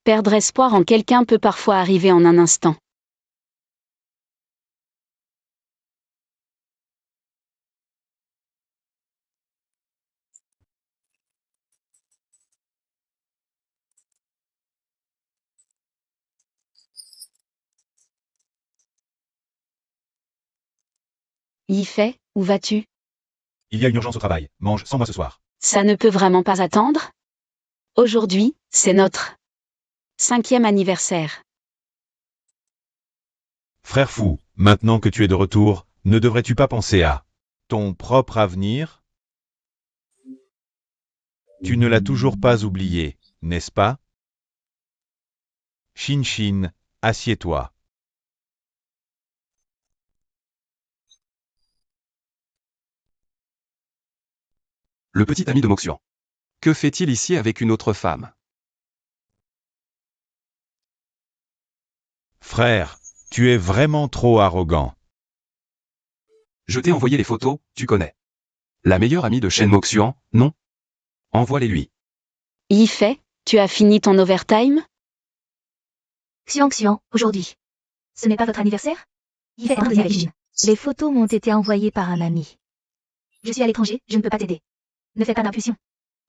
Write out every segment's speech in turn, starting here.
Perdre espoir en quelqu'un peut parfois arriver en un instant. Yifei, où vas-tu? Il y a une urgence au travail. Mange sans moi ce soir. Ça ne peut vraiment pas attendre? Aujourd'hui, c'est notre 5e anniversaire. Frère fou, maintenant que tu es de retour, ne devrais-tu pas penser à ton propre avenir? Tu ne l'as toujours pas oublié, n'est-ce pas? Shin Shin, assieds-toi. Le petit ami de Moxian. Que fait-il ici avec une autre femme? Frère, tu es vraiment trop arrogant. Je t'ai envoyé les photos, tu connais. La meilleure amie de Shen Moxian, non? Envoie-les lui. Yifei, tu as fini ton overtime? Xiang, aujourd'hui. Ce n'est pas votre anniversaire? Yifei est avec Jin. Les photos m'ont été envoyées par un ami. Je suis à l'étranger, je ne peux pas t'aider. Ne fais pas d'impulsion.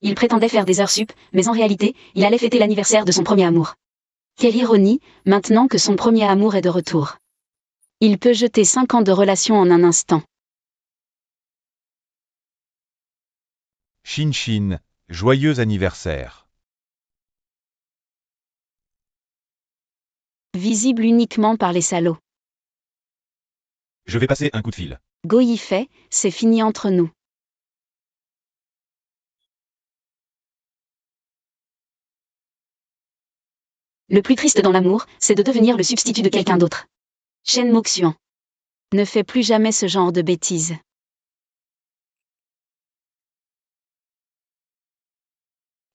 Il prétendait faire des heures sup, mais en réalité, il allait fêter l'anniversaire de son premier amour. Quelle ironie, maintenant que son premier amour est de retour. Il peut jeter 5 ans de relation en un instant. Shin Shin, joyeux anniversaire. Visible uniquement par les salauds. Je vais passer un coup de fil. Go Yifei, c'est fini entre nous. Le plus triste dans l'amour, c'est de devenir le substitut de quelqu'un d'autre. Shen Moxian. Ne fais plus jamais ce genre de bêtises.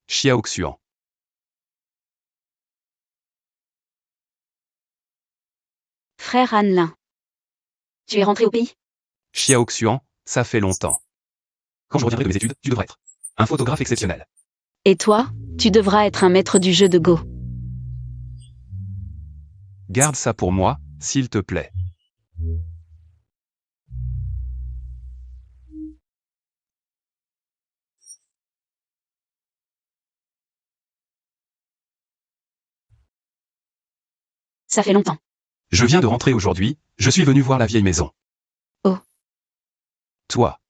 Xiaoxian. Frère Hanlin. Tu es rentré au pays? Xiaoxian, ça fait longtemps. Quand je reviendrai de mes études, tu devrais être un photographe exceptionnel. Et toi, tu devras être un maître du jeu de Go. Garde ça pour moi, s'il te plaît. Ça fait longtemps. Je viens de rentrer aujourd'hui, je suis venu voir la vieille maison. Oh. Toi.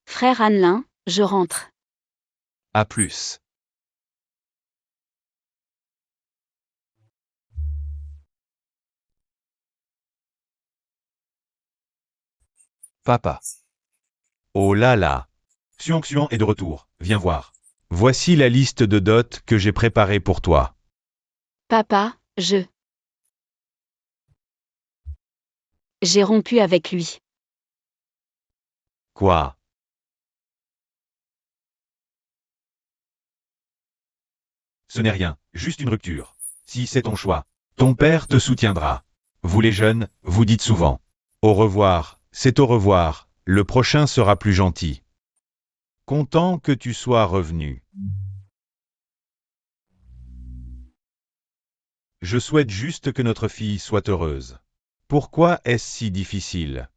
Frère Hanlin, je rentre. À plus. Papa. Oh là là. Xiang Xiang est de retour, viens voir. Voici la liste de dots que j'ai préparée pour toi. Papa, J'ai rompu avec lui. Quoi? Ce n'est rien, juste une rupture. Si c'est ton choix, ton père te soutiendra. Vous les jeunes, vous dites souvent. Au revoir, c'est au revoir, le prochain sera plus gentil. Content que tu sois revenu. Je souhaite juste que notre fille soit heureuse. Pourquoi est-ce si difficile?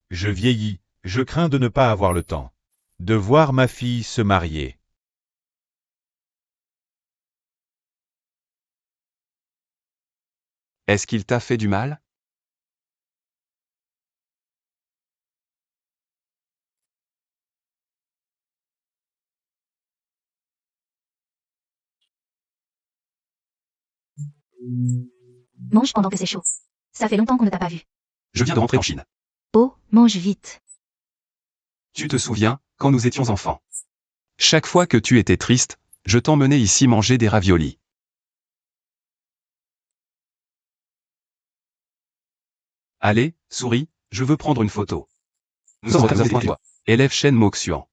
Je vieillis, je crains de ne pas avoir le temps de voir ma fille se marier. Est-ce qu'il t'a fait du mal? Mange pendant que c'est chaud. Ça fait longtemps qu'on ne t'a pas vu. Je viens de rentrer en Chine. Oh, mange vite. Tu te souviens, quand nous étions enfants? Chaque fois que tu étais triste, je t'emmenais ici manger des raviolis. Allez, souris, je veux prendre une photo. Nous sommes avec toi. Élève Shen Moxian.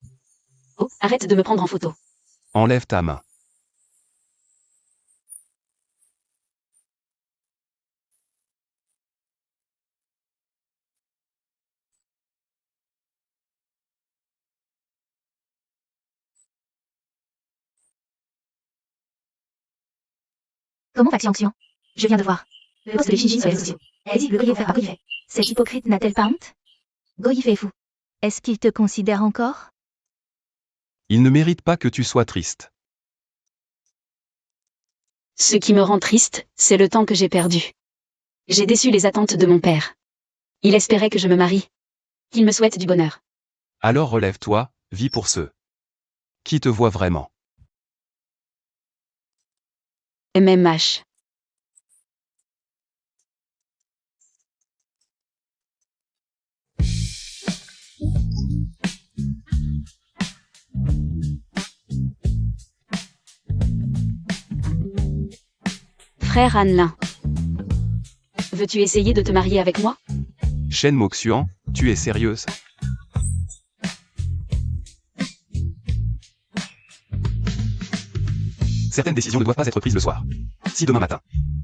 Oh, arrête de me prendre en photo. Enlève ta main. Comment Xiang? Je viens de voir. Le post de Xinjin sur les réseaux sociaux. Elle dit le collier offert par Goyifei. Cette hypocrite n'a-t-elle pas honte? Goyifei est fou. Est-ce qu'il te considère encore? Il ne mérite pas que tu sois triste. Ce qui me rend triste, c'est le temps que j'ai perdu. J'ai déçu les attentes de mon père. Il espérait que je me marie. Qu'il me souhaite du bonheur. Alors relève-toi, vis pour ceux qui te voient vraiment. MMH. Frère Hanlin. Veux-tu essayer de te marier avec moi? Shen Moxuan, tu es sérieuse? Certaines décisions ne doivent pas être prises le soir. Si demain matin,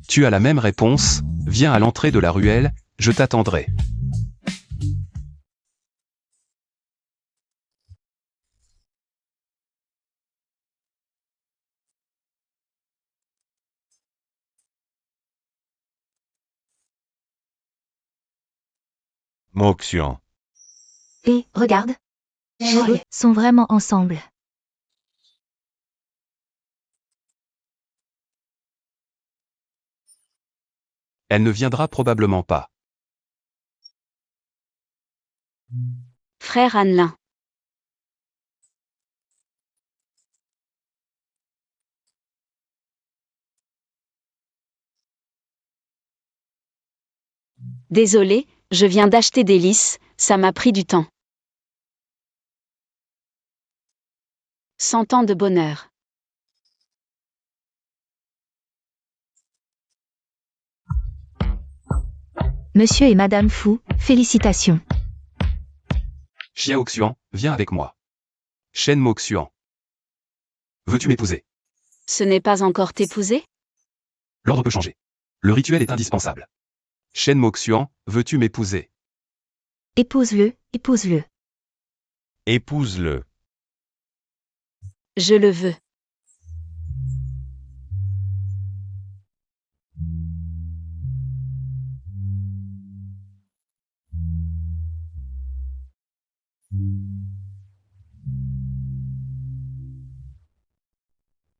tu as la même réponse, viens à l'entrée de la ruelle, je t'attendrai. Moxian. Et, regarde. Ils sont vraiment ensemble. Elle ne viendra probablement pas. Frère Hanlin. Désolé, je viens d'acheter des lys, ça m'a pris du temps. 100 ans de bonheur. Monsieur et Madame Fu, félicitations. Xiao Xuan, viens avec moi. Shen Moxuan. Veux-tu m'épouser? Ce n'est pas encore t'épouser? L'ordre peut changer. Le rituel est indispensable. Shen Moxuan, veux-tu m'épouser? Épouse-le, épouse-le. Épouse-le. Je le veux.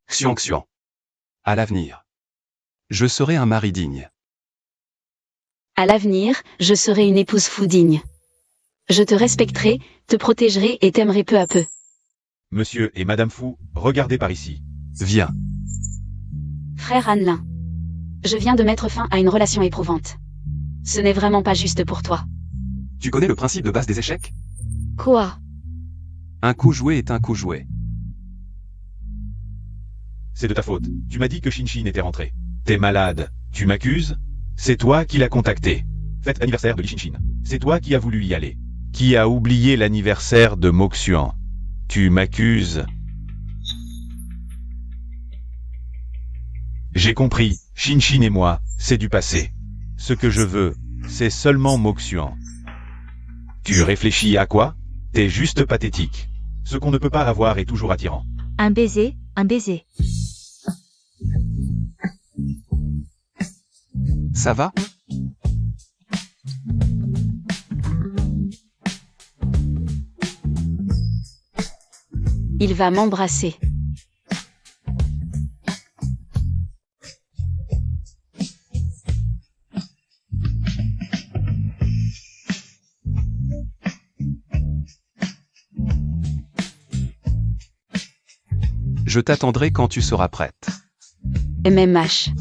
Xiang Xuan. À l'avenir. Je serai un mari digne. À l'avenir, je serai une épouse fou digne. Je te respecterai, te protégerai et t'aimerai peu à peu. Monsieur et Madame Fu, regardez par ici. Viens. Frère Hanlin. Je viens de mettre fin à une relation éprouvante. Ce n'est vraiment pas juste pour toi. Tu connais le principe de base des échecs? Quoi? Un coup joué est un coup joué. C'est de ta faute. Tu m'as dit que Shinshin était rentré. T'es malade. Tu m'accuses? C'est toi qui l'as contacté. Fête anniversaire de Li Shinshin. C'est toi qui as voulu y aller. Qui a oublié l'anniversaire de Moxuan? Tu m'accuses? J'ai compris. Shinshin et moi, c'est du passé. Ce que je veux, c'est seulement Moxuan. Tu réfléchis à quoi? T'es juste pathétique. Ce qu'on ne peut pas avoir est toujours attirant. Un baiser, un baiser. Ça va? Il va m'embrasser. Je t'attendrai quand tu seras prête. MMH.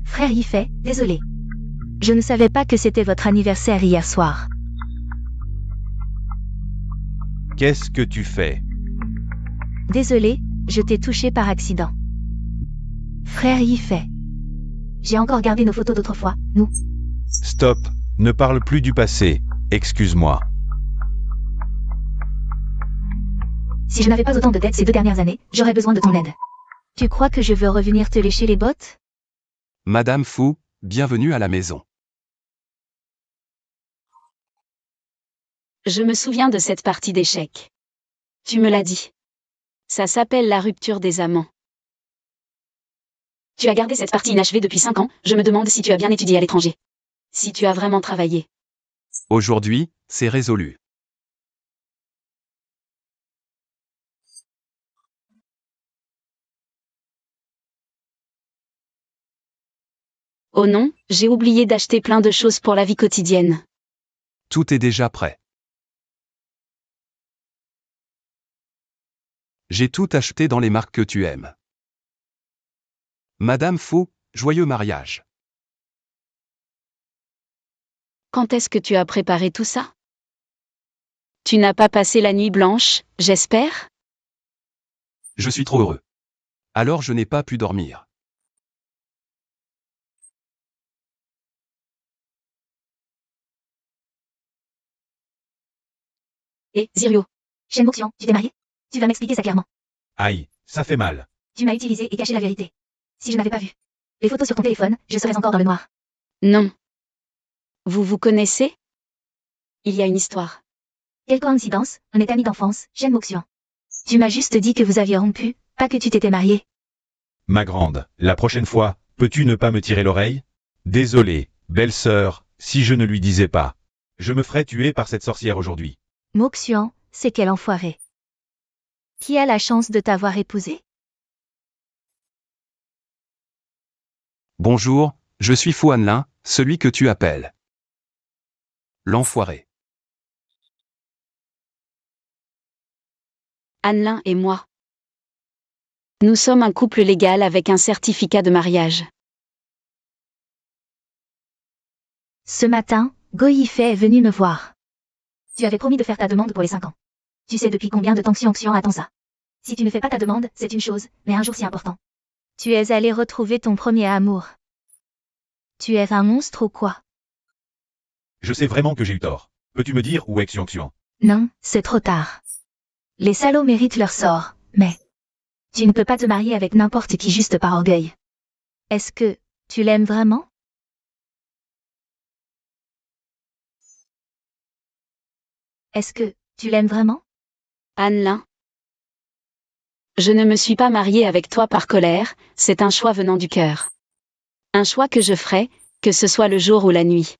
Frère Yifei, désolé. Je ne savais pas que c'était votre anniversaire hier soir. Qu'est-ce que tu fais? Désolé, je t'ai touché par accident. Frère Yifei. J'ai encore gardé nos photos d'autrefois, nous. Stop, ne parle plus du passé, excuse-moi. Si je n'avais pas autant de dettes ces 2 dernières années, j'aurais besoin de ton aide. Tu crois que je veux revenir te lécher les bottes? Madame Fu, bienvenue à la maison. Je me souviens de cette partie d'échecs. Tu me l'as dit. Ça s'appelle la rupture des amants. Tu as gardé cette partie inachevée depuis 5 ans, je me demande si tu as bien étudié à l'étranger. Si tu as vraiment travaillé. Aujourd'hui, c'est résolu. Oh non, j'ai oublié d'acheter plein de choses pour la vie quotidienne. Tout est déjà prêt. J'ai tout acheté dans les marques que tu aimes. Madame Faux, joyeux mariage. Quand est-ce que tu as préparé tout ça? Tu n'as pas passé la nuit blanche, j'espère? Je suis trop heureux. Alors je n'ai pas pu dormir. Et, Zirio. Shen Moxian, tu t'es marié? Tu vas m'expliquer ça clairement. Aïe, ça fait mal. Tu m'as utilisé et caché la vérité. Si je n'avais pas vu les photos sur ton téléphone, je serais encore dans le noir. Non. Vous vous connaissez? Il y a une histoire. Quelle coïncidence, on est amis d'enfance, Shen Moxian. Tu m'as juste dit que vous aviez rompu, pas que tu t'étais marié. Ma grande, la prochaine fois, peux-tu ne pas me tirer l'oreille? Désolé, belle-sœur, si je ne lui disais pas. Je me ferais tuer par cette sorcière aujourd'hui. Moxian, c'est quel enfoiré. Qui a la chance de t'avoir épousé? Bonjour, je suis Fu Hanlin, celui que tu appelles. L'enfoiré. Annelin et moi. Nous sommes un couple légal avec un certificat de mariage. Ce matin, Go Yifei est venu me voir. Tu avais promis de faire ta demande pour les 5 ans. Tu sais depuis combien de temps Xiang attend ça. Si tu ne fais pas ta demande, c'est une chose, mais un jour si important. Tu es allé retrouver ton premier amour. Tu es un monstre ou quoi? Je sais vraiment que j'ai eu tort. Peux-tu me dire où est Xiang? Non, c'est trop tard. Les salauds méritent leur sort, mais tu ne peux pas te marier avec n'importe qui juste par orgueil. Est-ce que tu l'aimes vraiment? Est-ce que tu l'aimes vraiment? Annelin. Je ne me suis pas mariée avec toi par colère, c'est un choix venant du cœur. Un choix que je ferai, que ce soit le jour ou la nuit.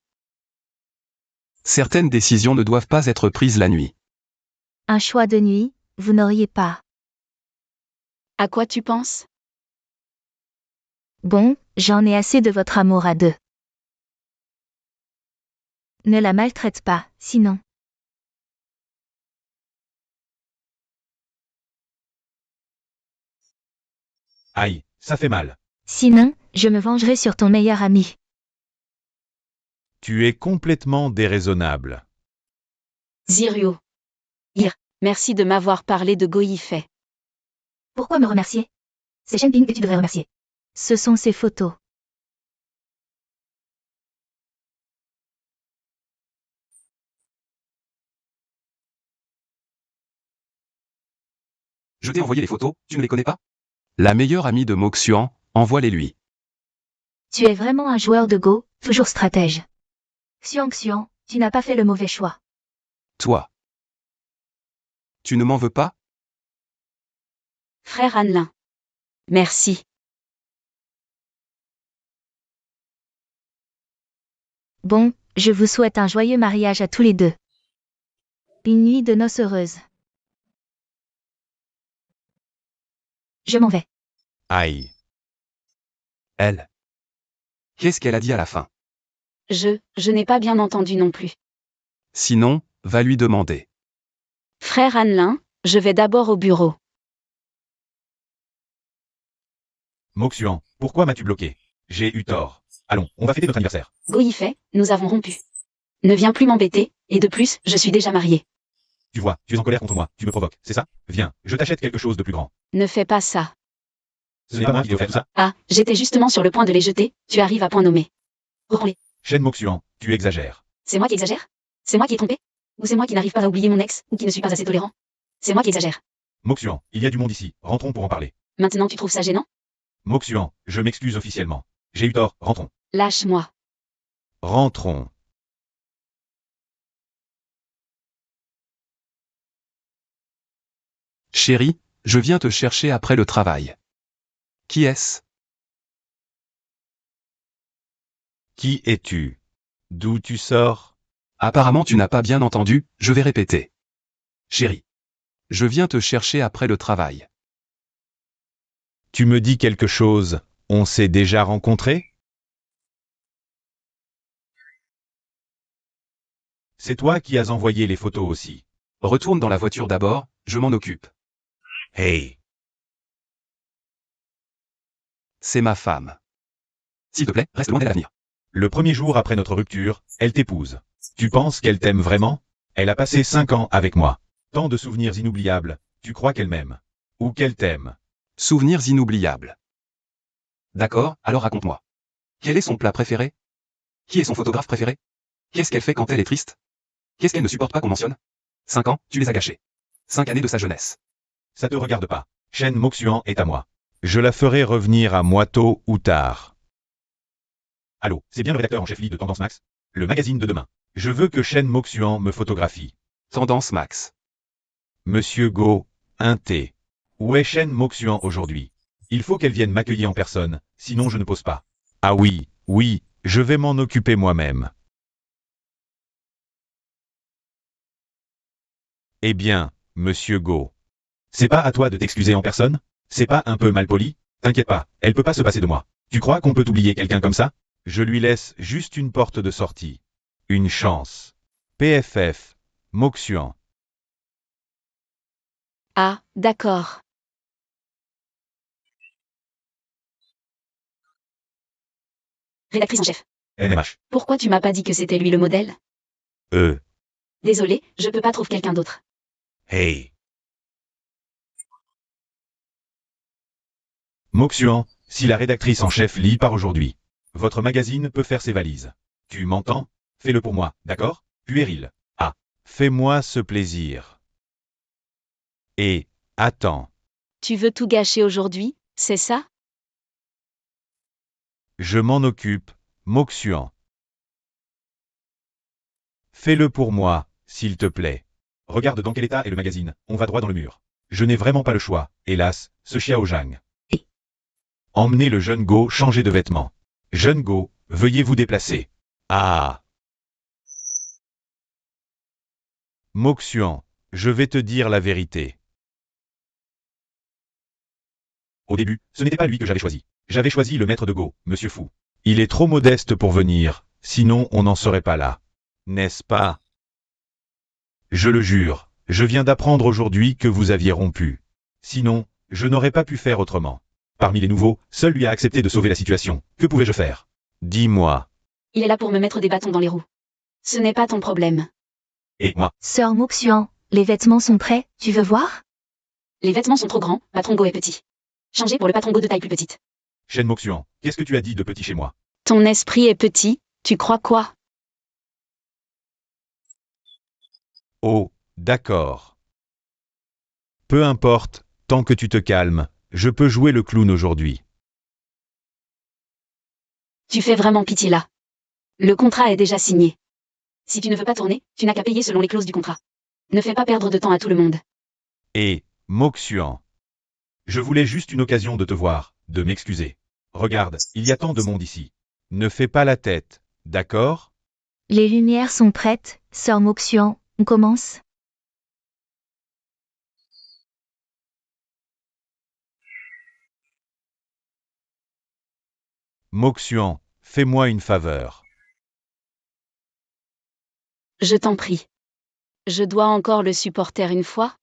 Certaines décisions ne doivent pas être prises la nuit. Un choix de nuit, vous n'auriez pas. À quoi tu penses? Bon, j'en ai assez de votre amour à deux. Ne la maltraite pas, sinon. Aïe, ça fait mal. Sinon, je me vengerai sur ton meilleur ami. Tu es complètement déraisonnable. Zirio. Merci de m'avoir parlé de Go Yifei. Pourquoi me remercier? C'est Shen Ping que tu devrais remercier. Ce sont ses photos. Je t'ai envoyé les photos, tu ne les connais pas? La meilleure amie de Moxian, envoie-les-lui. Tu es vraiment un joueur de Go, toujours stratège. Xiang, tu n'as pas fait le mauvais choix. Toi. Tu ne m'en veux pas? Frère Annelin. Merci. Bon, je vous souhaite un joyeux mariage à tous les deux. Une nuit de noces heureuse. Je m'en vais. Aïe. Elle. Qu'est-ce qu'elle a dit à la fin? Je n'ai pas bien entendu non plus. Sinon, va lui demander. Frère Annelin, je vais d'abord au bureau. Moxian, pourquoi m'as-tu bloqué? J'ai eu tort. Allons, on va fêter notre anniversaire. Go Yifei, nous avons rompu. Ne viens plus m'embêter, et de plus, je suis déjà mariée. Tu vois, tu es en colère contre moi, tu me provoques, c'est ça? Viens, je t'achète quelque chose de plus grand. Ne fais pas ça. Ce n'est pas moi qui t'ai offert tout ça. Ah, j'étais justement sur le point de les jeter, tu arrives à point nommé. Reprends-les. Shen Moxian, tu exagères. C'est moi qui exagère? C'est moi qui ai trompé? Ou c'est moi qui n'arrive pas à oublier mon ex, ou qui ne suis pas assez tolérant? C'est moi qui exagère. Moxian, il y a du monde ici, rentrons pour en parler. Maintenant tu trouves ça gênant? Moxian, je m'excuse officiellement. J'ai eu tort, rentrons. Lâche-moi. Rentrons. Chérie, je viens te chercher après le travail. Qui est-ce? Qui es-tu? D'où tu sors? Apparemment tu n'as pas bien entendu, je vais répéter. Chérie. Je viens te chercher après le travail. Tu me dis quelque chose, on s'est déjà rencontrés? C'est toi qui as envoyé les photos aussi. Retourne dans la voiture d'abord, je m'en occupe. Hey! C'est ma femme. S'il te plaît, reste loin d'elle à l'avenir. Le premier jour après notre rupture, elle t'épouse. Tu penses qu'elle t'aime vraiment? Elle a passé 5 ans avec moi. Tant de souvenirs inoubliables. Tu crois qu'elle m'aime? Ou qu'elle t'aime? Souvenirs inoubliables. D'accord, alors raconte-moi. Quel est son plat préféré? Qui est son photographe préféré? Qu'est-ce qu'elle fait quand elle est triste? Qu'est-ce qu'elle ne supporte pas qu'on mentionne? 5 ans, tu les as gâchés. 5 années de sa jeunesse. Ça te regarde pas. Shen Moxuan est à moi. Je la ferai revenir à moi tôt ou tard. Allô, c'est bien le rédacteur en chef de Tendance Max? Le magazine de demain. Je veux que Shen Moxuan me photographie. Tendance Max. Monsieur Go, un thé. Où est Shen Moxuan aujourd'hui? Il faut qu'elle vienne m'accueillir en personne, sinon je ne pose pas. Ah oui, oui, je vais m'en occuper moi-même. Eh bien, monsieur Go. C'est pas à toi de t'excuser en personne? C'est pas un peu malpoli? T'inquiète pas, elle peut pas se passer de moi. Tu crois qu'on peut oublier quelqu'un comme ça? Je lui laisse juste une porte de sortie. Une chance. PFF, Moxuan. Ah, d'accord. Rédactrice en chef. NMH. Pourquoi tu m'as pas dit que c'était lui le modèle? Désolé, je peux pas trouver quelqu'un d'autre. Hey. Moxuan, si la rédactrice en chef lit par aujourd'hui, votre magazine peut faire ses valises. Tu m'entends? Fais-le pour moi, d'accord? Puéril. Ah, fais-moi ce plaisir. Et, attends, Tu veux tout gâcher aujourd'hui, c'est ça? je m'en occupe, Moxuan. Fais-le pour moi, s'il te plaît. Regarde dans quel état est le magazine, on va droit dans le mur. Je n'ai vraiment pas le choix, hélas, ce Xiaojang. Emmenez le jeune Go changer de vêtements. Jeune Go, veuillez vous déplacer. Ah. Moxuan, je vais te dire la vérité. Au début, ce n'était pas lui que j'avais choisi. J'avais choisi le maître de Go, Monsieur Fou. Il est trop modeste pour venir, sinon on n'en serait pas là. N'est-ce pas? Je le jure, je viens d'apprendre aujourd'hui que vous aviez rompu. Sinon, je n'aurais pas pu faire autrement. Parmi les nouveaux, seul lui a accepté de sauver la situation. Que pouvais-je faire? Dis-moi. Il est là pour me mettre des bâtons dans les roues. Ce n'est pas ton problème. Et moi? Sœur Moxuan, les vêtements sont prêts, tu veux voir? Les vêtements sont trop grands, patron Go est petit. Changez pour le patron Go de taille plus petite. Shen Moxuan, qu'est-ce que tu as dit de petit chez moi? Ton esprit est petit, tu crois quoi? Oh, d'accord. Peu importe, tant que tu te calmes, je peux jouer le clown aujourd'hui. Tu fais vraiment pitié là. Le contrat est déjà signé. Si tu ne veux pas tourner, tu n'as qu'à payer selon les clauses du contrat. Ne fais pas perdre de temps à tout le monde. Et, Moxuan. Je voulais juste une occasion de te voir, de m'excuser. Regarde, il y a tant de monde ici. Ne fais pas la tête, d'accord? Les lumières sont prêtes, sœur Moxuan, on commence? Moxuan, fais-moi une faveur. Je t'en prie. Je dois encore le supporter une fois?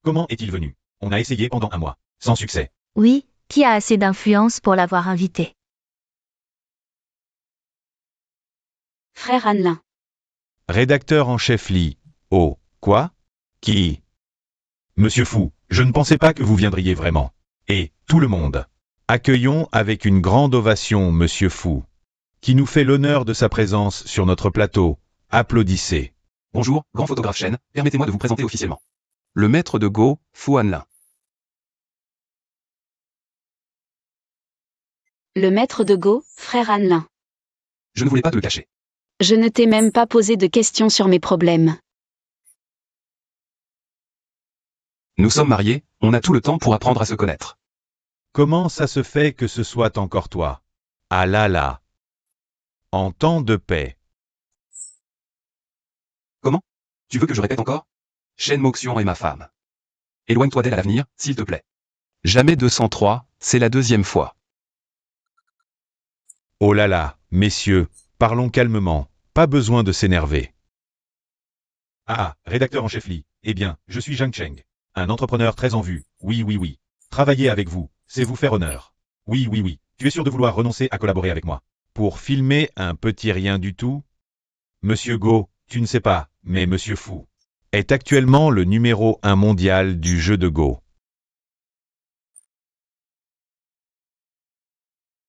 Comment est-il venu? On a essayé pendant un mois, sans succès. Oui, qui a assez d'influence pour l'avoir invité? Frère Annelin. Rédacteur en chef Li. Oh, quoi? Qui? Monsieur Fou, je ne pensais pas que vous viendriez vraiment. Et, tout le monde. Accueillons avec une grande ovation Monsieur Fou, qui nous fait l'honneur de sa présence sur notre plateau. Applaudissez. Bonjour, grand photographe Shen, permettez-moi de vous présenter officiellement. Le maître de Go, Fu Hanlin. Le maître de Go, frère Annelin. Je ne voulais pas te le cacher. Je ne t'ai même pas posé de questions sur mes problèmes. Nous sommes mariés, on a tout le temps pour apprendre à se connaître. Comment ça se fait que ce soit encore toi? Ah là là. En temps de paix. Tu veux que je répète encore? Shen Moxion est ma femme. Éloigne-toi d'elle à l'avenir, s'il te plaît. Jamais 203, c'est la deuxième fois. Oh là là, messieurs, parlons calmement, pas besoin de s'énerver. Ah, rédacteur en chef Li, eh bien, je suis Zhang Cheng. Un entrepreneur très en vue, oui oui oui. Travailler avec vous, c'est vous faire honneur. Oui oui oui, tu es sûr de vouloir renoncer à collaborer avec moi? Pour filmer un petit rien du tout? Monsieur Go, tu ne sais pas, mais Monsieur Fu est actuellement le numéro 1 mondial du jeu de Go.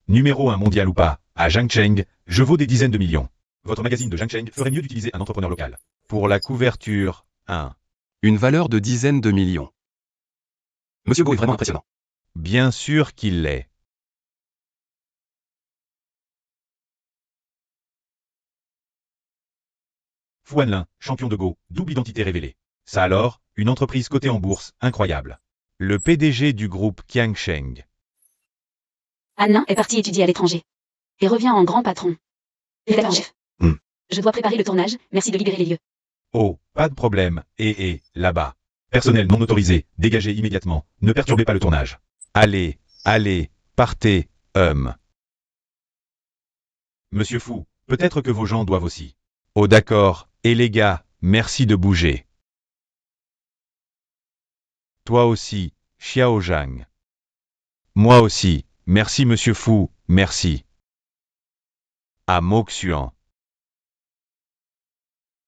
Numéro 1 mondial ou pas, à Zhang Cheng, je vaux des dizaines de millions. Votre magazine de Zhang Cheng ferait mieux d'utiliser un entrepreneur local. Pour la couverture, 1. Une valeur de dizaines de millions. Monsieur Go est vraiment impressionnant. Bien sûr qu'il l'est. Fu Hanlin, champion de Go, double identité révélée. Ça alors, une entreprise cotée en bourse, incroyable. Le PDG du groupe Qiangsheng. Hanlin est parti étudier à l'étranger. Et revient en grand patron. Rédacteur en chef. Je dois préparer le tournage, merci de libérer les lieux. Oh, pas de problème, là-bas. Personnel non autorisé, dégagez immédiatement, ne perturbez pas le tournage. Allez, partez, Monsieur Fu, peut-être que vos gens doivent aussi. Oh d'accord, et les gars, merci de bouger. Toi aussi, Xiao Zhang. Moi aussi, merci Monsieur Fu, merci. À Mo Xuan.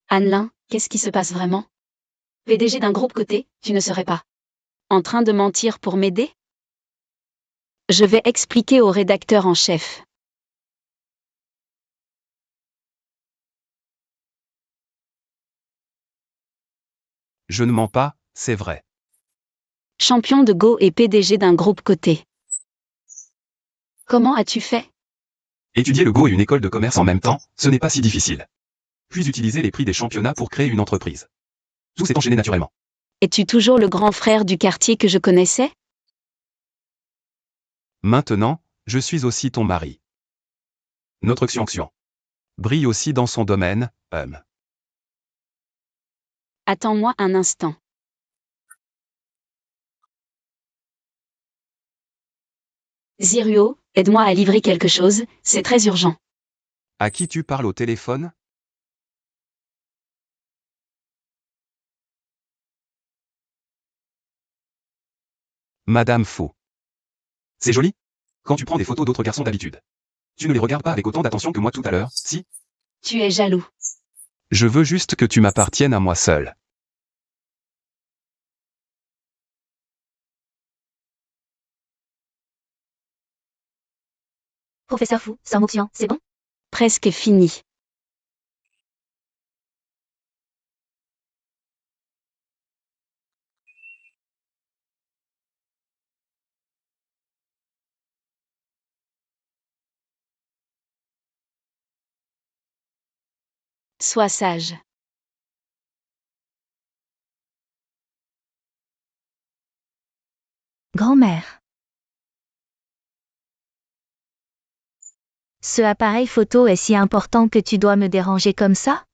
Hanlin, qu'est-ce qui se passe vraiment? PDG d'un groupe coté, tu ne serais pas en train de mentir pour m'aider? Je vais expliquer au rédacteur en chef. Je ne mens pas, c'est vrai. Champion de Go et PDG d'un groupe coté. Comment as-tu fait? Étudier le Go et une école de commerce en même temps, ce n'est pas si difficile. Puis utiliser les prix des championnats pour créer une entreprise. Tout s'est enchaîné naturellement. Es-tu toujours le grand frère du quartier que je connaissais? Maintenant, je suis aussi ton mari. Notre Xiangxian brille aussi dans son domaine, Attends-moi un instant. Ziruo, aide-moi à livrer quelque chose, c'est très urgent. À qui tu parles au téléphone? Madame Fu. C'est joli? Quand tu prends des photos d'autres garçons d'habitude. Tu ne les regardes pas avec autant d'attention que moi tout à l'heure, si? Tu es jaloux. Je veux juste que tu m'appartiennes à moi seul. Professeur Fu, sans Moxian, c'est bon? Presque fini. Sois sage. Grand-mère. Ce appareil photo est si important que tu dois me déranger comme ça?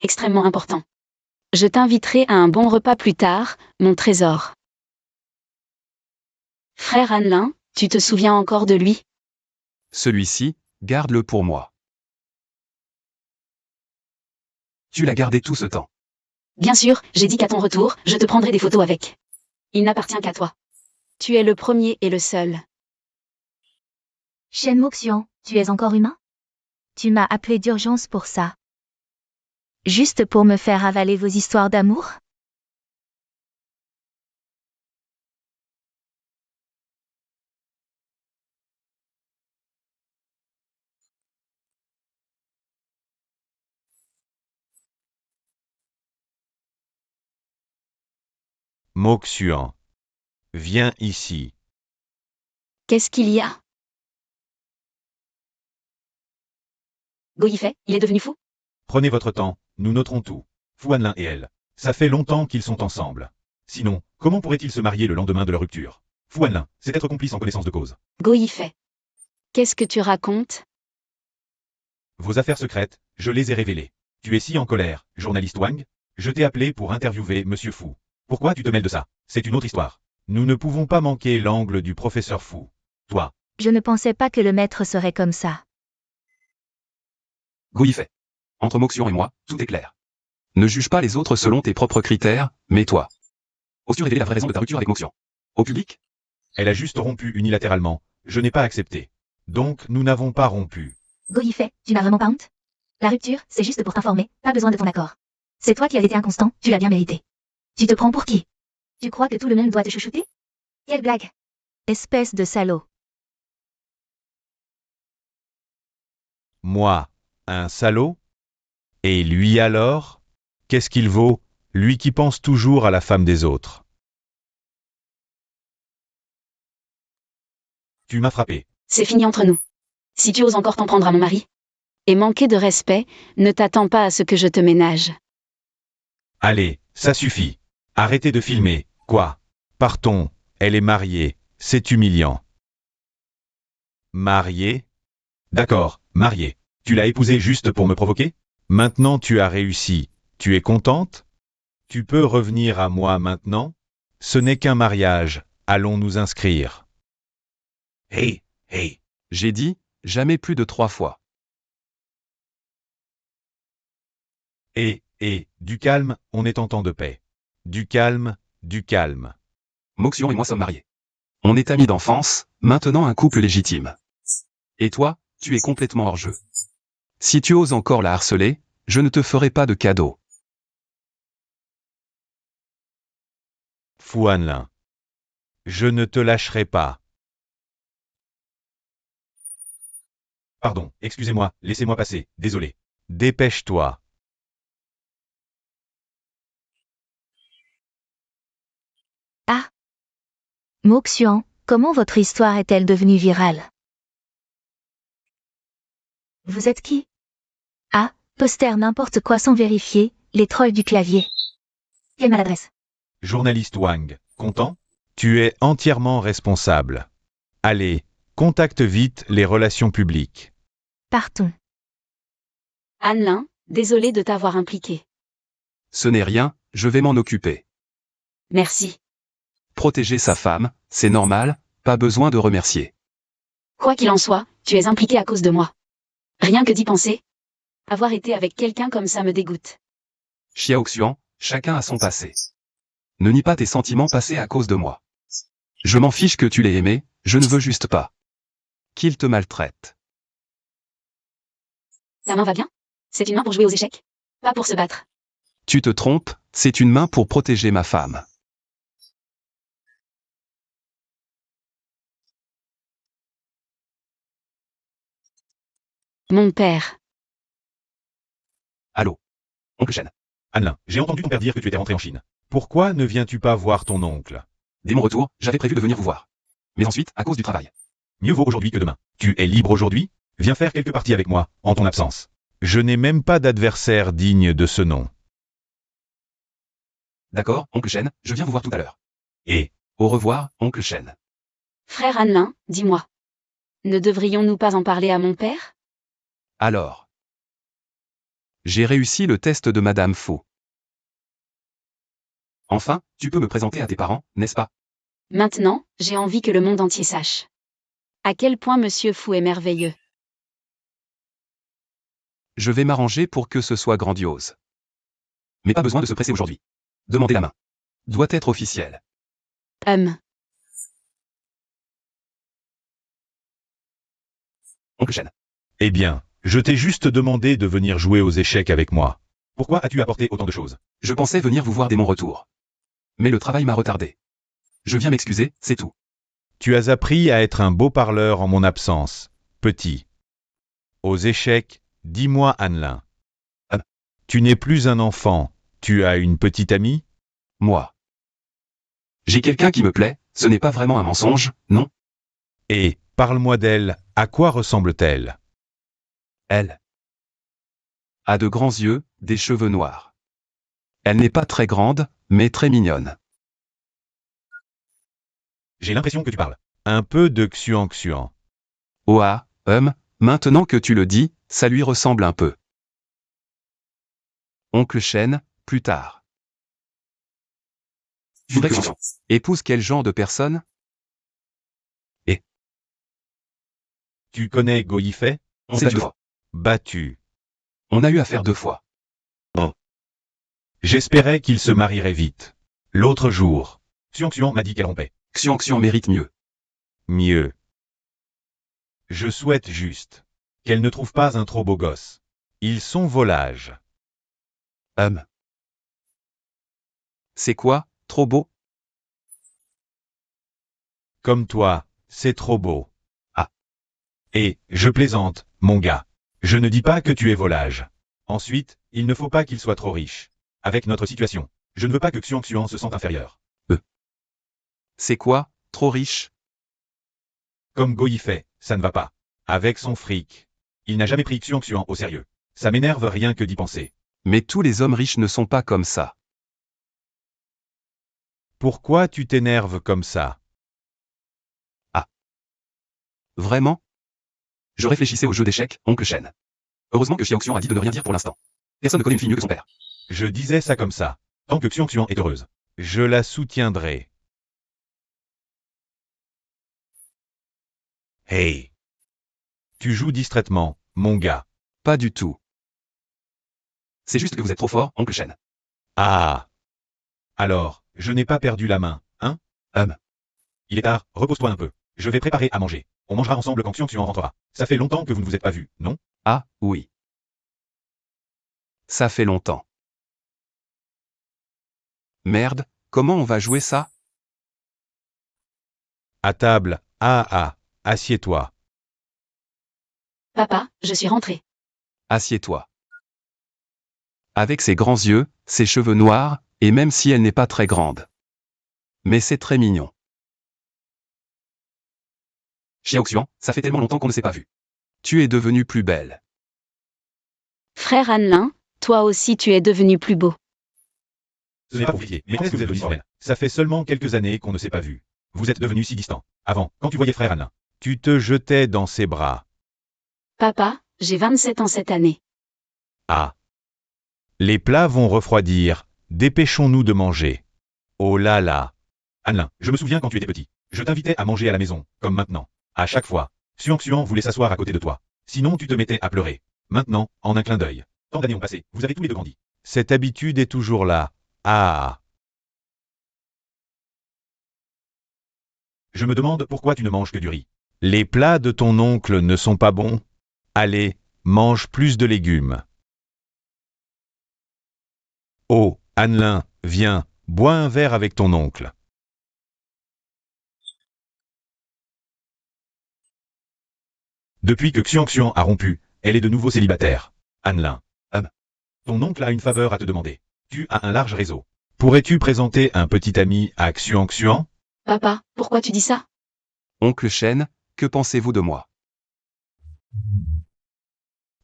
Extrêmement important. Je t'inviterai à un bon repas plus tard, mon trésor. Frère Hanlin, tu te souviens encore de lui? Celui-ci, garde-le pour moi. Tu l'as gardé tout ce temps. Bien sûr, j'ai dit qu'à ton retour, je te prendrai des photos avec. Il n'appartient qu'à toi. Tu es le premier et le seul. Shen Moxian, tu es encore humain? Tu m'as appelé d'urgence pour ça. Juste pour me faire avaler vos histoires d'amour? Mo Xuan. Viens ici. Qu'est-ce qu'il y a? Go Yifei, il est devenu fou? Prenez votre temps, nous noterons tout. Fu Hanlin et elle. Ça fait longtemps qu'ils sont ensemble. Sinon, comment pourraient-ils se marier le lendemain de leur rupture? Fu Hanlin, c'est être complice en connaissance de cause. Go Yifei. Qu'est-ce que tu racontes? Vos affaires secrètes, je les ai révélées. Tu es si en colère, journaliste Wang? Je t'ai appelé pour interviewer Monsieur Fu. Pourquoi tu te mêles de ça? C'est une autre histoire. Nous ne pouvons pas manquer l'angle du professeur Fu. Toi, Je ne pensais pas que le maître serait comme ça. Go Yifei. Entre Moxion et moi, tout est clair. Ne juge pas les autres selon tes propres critères, mais toi. Oses-tu révéler la vraie raison de ta rupture avec Moxion? Au public? elle a juste rompu unilatéralement. Je n'ai pas accepté. Donc nous n'avons pas rompu. Go Yifei, tu n'as vraiment pas honte? La rupture, c'est juste pour t'informer, pas besoin de ton accord. C'est toi qui as été inconstant, tu l'as bien mérité. Tu te prends pour qui? Tu crois que tout le monde doit te chouchouter? Quelle blague! Espèce de salaud. Moi, un salaud? Et lui alors? Qu'est-ce qu'il vaut, lui qui pense toujours à la femme des autres? Tu m'as frappé. C'est fini entre nous. Si tu oses encore t'en prendre à mon mari. Et manquer de respect, ne t'attends pas à ce que je te ménage. Allez, ça suffit. Arrêtez de filmer, quoi? Partons, elle est mariée, c'est humiliant. Mariée? D'accord, mariée. Tu l'as épousée juste pour me provoquer? Maintenant tu as réussi, tu es contente? Tu peux revenir à moi maintenant? Ce n'est qu'un mariage, allons nous inscrire. Hey, hey. J'ai dit, jamais plus de 3 fois. Du calme, on est en temps de paix. Du calme, du calme. Moxion et moi sommes mariés. On est amis d'enfance, maintenant un couple légitime. Et toi, tu es complètement hors jeu. Si tu oses encore la harceler, je ne te ferai pas de cadeau. Fu Hanlin. Je ne te lâcherai pas. Pardon, excusez-moi, laissez-moi passer, désolé. Dépêche-toi. Moxian, comment votre histoire est-elle devenue virale? Vous êtes qui? Ah, poster n'importe quoi sans vérifier, les trolls du clavier. Quelle maladresse. Journaliste Wang, content? Tu es entièrement responsable. Allez, contacte vite les relations publiques. Partons. Hanlin, désolé de t'avoir impliqué. Ce n'est rien, je vais m'en occuper. Merci. Protéger sa femme, c'est normal, pas besoin de remercier. Quoi qu'il en soit, tu es impliqué à cause de moi. Rien que d'y penser. Avoir été avec quelqu'un comme ça me dégoûte. Xiaoxian, chacun a son passé. Ne nie pas tes sentiments passés à cause de moi. Je m'en fiche que tu l'aies aimé, je ne veux juste pas qu'il te maltraite. Ta main va bien? C'est une main pour jouer aux échecs? Pas pour se battre. Tu te trompes, c'est une main pour protéger ma femme. Mon père. Allô? Oncle Shen. Hanlin, j'ai entendu ton père dire que tu étais rentré en Chine. Pourquoi ne viens-tu pas voir ton oncle? Dès mon retour, j'avais prévu de venir vous voir. Mais ensuite, à cause du travail. Mieux vaut aujourd'hui que demain. Tu es libre aujourd'hui? Viens faire quelques parties avec moi, en ton absence. Je n'ai même pas d'adversaire digne de ce nom. D'accord, Oncle Shen, je viens vous voir tout à l'heure. Et, Au revoir, Oncle Shen. Frère Hanlin, dis-moi. Ne devrions-nous pas en parler à mon père? Alors. J'ai réussi le test de Madame Faux. Enfin, tu peux me présenter à tes parents, n'est-ce pas? Maintenant, j'ai envie que le monde entier sache. À quel point Monsieur Fu est merveilleux. Je vais m'arranger pour que ce soit grandiose. Mais pas besoin de se presser aujourd'hui. Demandez la main. Doit être officiel. Oncle Shen. eh bien, je t'ai juste demandé de venir jouer aux échecs avec moi. Pourquoi as-tu apporté autant de choses? Je pensais venir vous voir dès mon retour. Mais le travail m'a retardé. Je viens m'excuser, c'est tout. Tu as appris à être un beau parleur en mon absence, petit. Aux échecs, dis-moi Hanlin. Tu n'es plus un enfant, tu as une petite amie? Moi. J'ai quelqu'un qui me plaît, ce n'est pas vraiment un mensonge, non? Et, parle-moi d'elle, à quoi ressemble-t-elle? Elle. a de grands yeux, des cheveux noirs. Elle n'est pas très grande, mais très mignonne. J'ai l'impression que tu parles. Un peu de Xuan. Oh ah, maintenant que tu le dis, ça lui ressemble un peu. Oncle Shen, plus tard. Je voudrais que Xiang épouse quel genre de personne? Tu connais Go Yifei? On s'est battu 2 fois. Battu. On a eu affaire 2 fois. J'espérais qu'il se marierait vite. L'autre jour, Xuan m'a dit qu'elle rompait. Xiang mérite mieux. Mieux. Je souhaite juste qu'elle ne trouve pas un trop beau gosse. Ils sont volages. C'est quoi, trop beau? Comme toi, c'est trop beau. Ah. Et, je plaisante, mon gars. Je ne dis pas que tu es volage. Ensuite, il ne faut pas qu'il soit trop riche. Avec notre situation, je ne veux pas que Xuan se sente inférieur. C'est quoi, trop riche? Comme Go Yifei, ça ne va pas. Avec son fric. Il n'a jamais pris Xuan au sérieux. Ça m'énerve rien que d'y penser. Mais tous les hommes riches ne sont pas comme ça. Pourquoi tu t'énerves comme ça? Vraiment? Je réfléchissais au jeu d'échecs, oncle Shen. Heureusement que Xiang a dit de ne rien dire pour l'instant. Personne ne connaît une fille mieux que son père. Je disais ça comme ça. Tant que Xuan est heureuse, je la soutiendrai. Hey! Tu joues distraitement, mon gars. Pas du tout. C'est juste que vous êtes trop fort, oncle Shen. Ah! Alors, je n'ai pas perdu la main, hein? Il est tard, repose-toi un peu. Je vais préparer à manger. On mangera ensemble quand Xuan rentrera. Ça fait longtemps que vous ne vous êtes pas vus, non? Ah, oui. Ça fait longtemps. Merde, comment on va jouer ça? À table, assieds-toi. Papa, je suis rentrée. Assieds-toi. Avec ses grands yeux, ses cheveux noirs, et même si elle n'est pas très grande. Mais c'est très mignon. Xiao, ça fait tellement longtemps qu'on ne s'est pas vu. Tu es devenue plus belle. Frère Hanlin, toi aussi tu es devenu plus beau. Ce n'est pas compliqué, mais quand est-ce que vous êtes devenus frères? Ça fait seulement quelques années qu'on ne s'est pas vus. Vous êtes devenus si distants. Avant, quand tu voyais frère Anna, tu te jetais dans ses bras. Papa, j'ai 27 ans cette année. Ah. Les plats vont refroidir, dépêchons-nous de manger. Oh là là. Anlin, je me souviens quand tu étais petit. Je t'invitais à manger à la maison, comme maintenant. À chaque fois, Xuan voulait s'asseoir à côté de toi. Sinon tu te mettais à pleurer. Maintenant, en un clin d'œil. Tant d'années ont passé, vous avez tous les deux grandi. Cette habitude est toujours là. Ah. Je me demande pourquoi tu ne manges que du riz. Les plats de ton oncle ne sont pas bons? Allez, mange plus de légumes. Oh, Anlin, viens, bois un verre avec ton oncle. Depuis que Xuan a rompu, elle est de nouveau célibataire. Anlin. Ton oncle a une faveur à te demander. Tu as un large réseau. Pourrais-tu présenter un petit ami à Xuan? Papa, pourquoi tu dis ça? Oncle Shen, que pensez-vous de moi?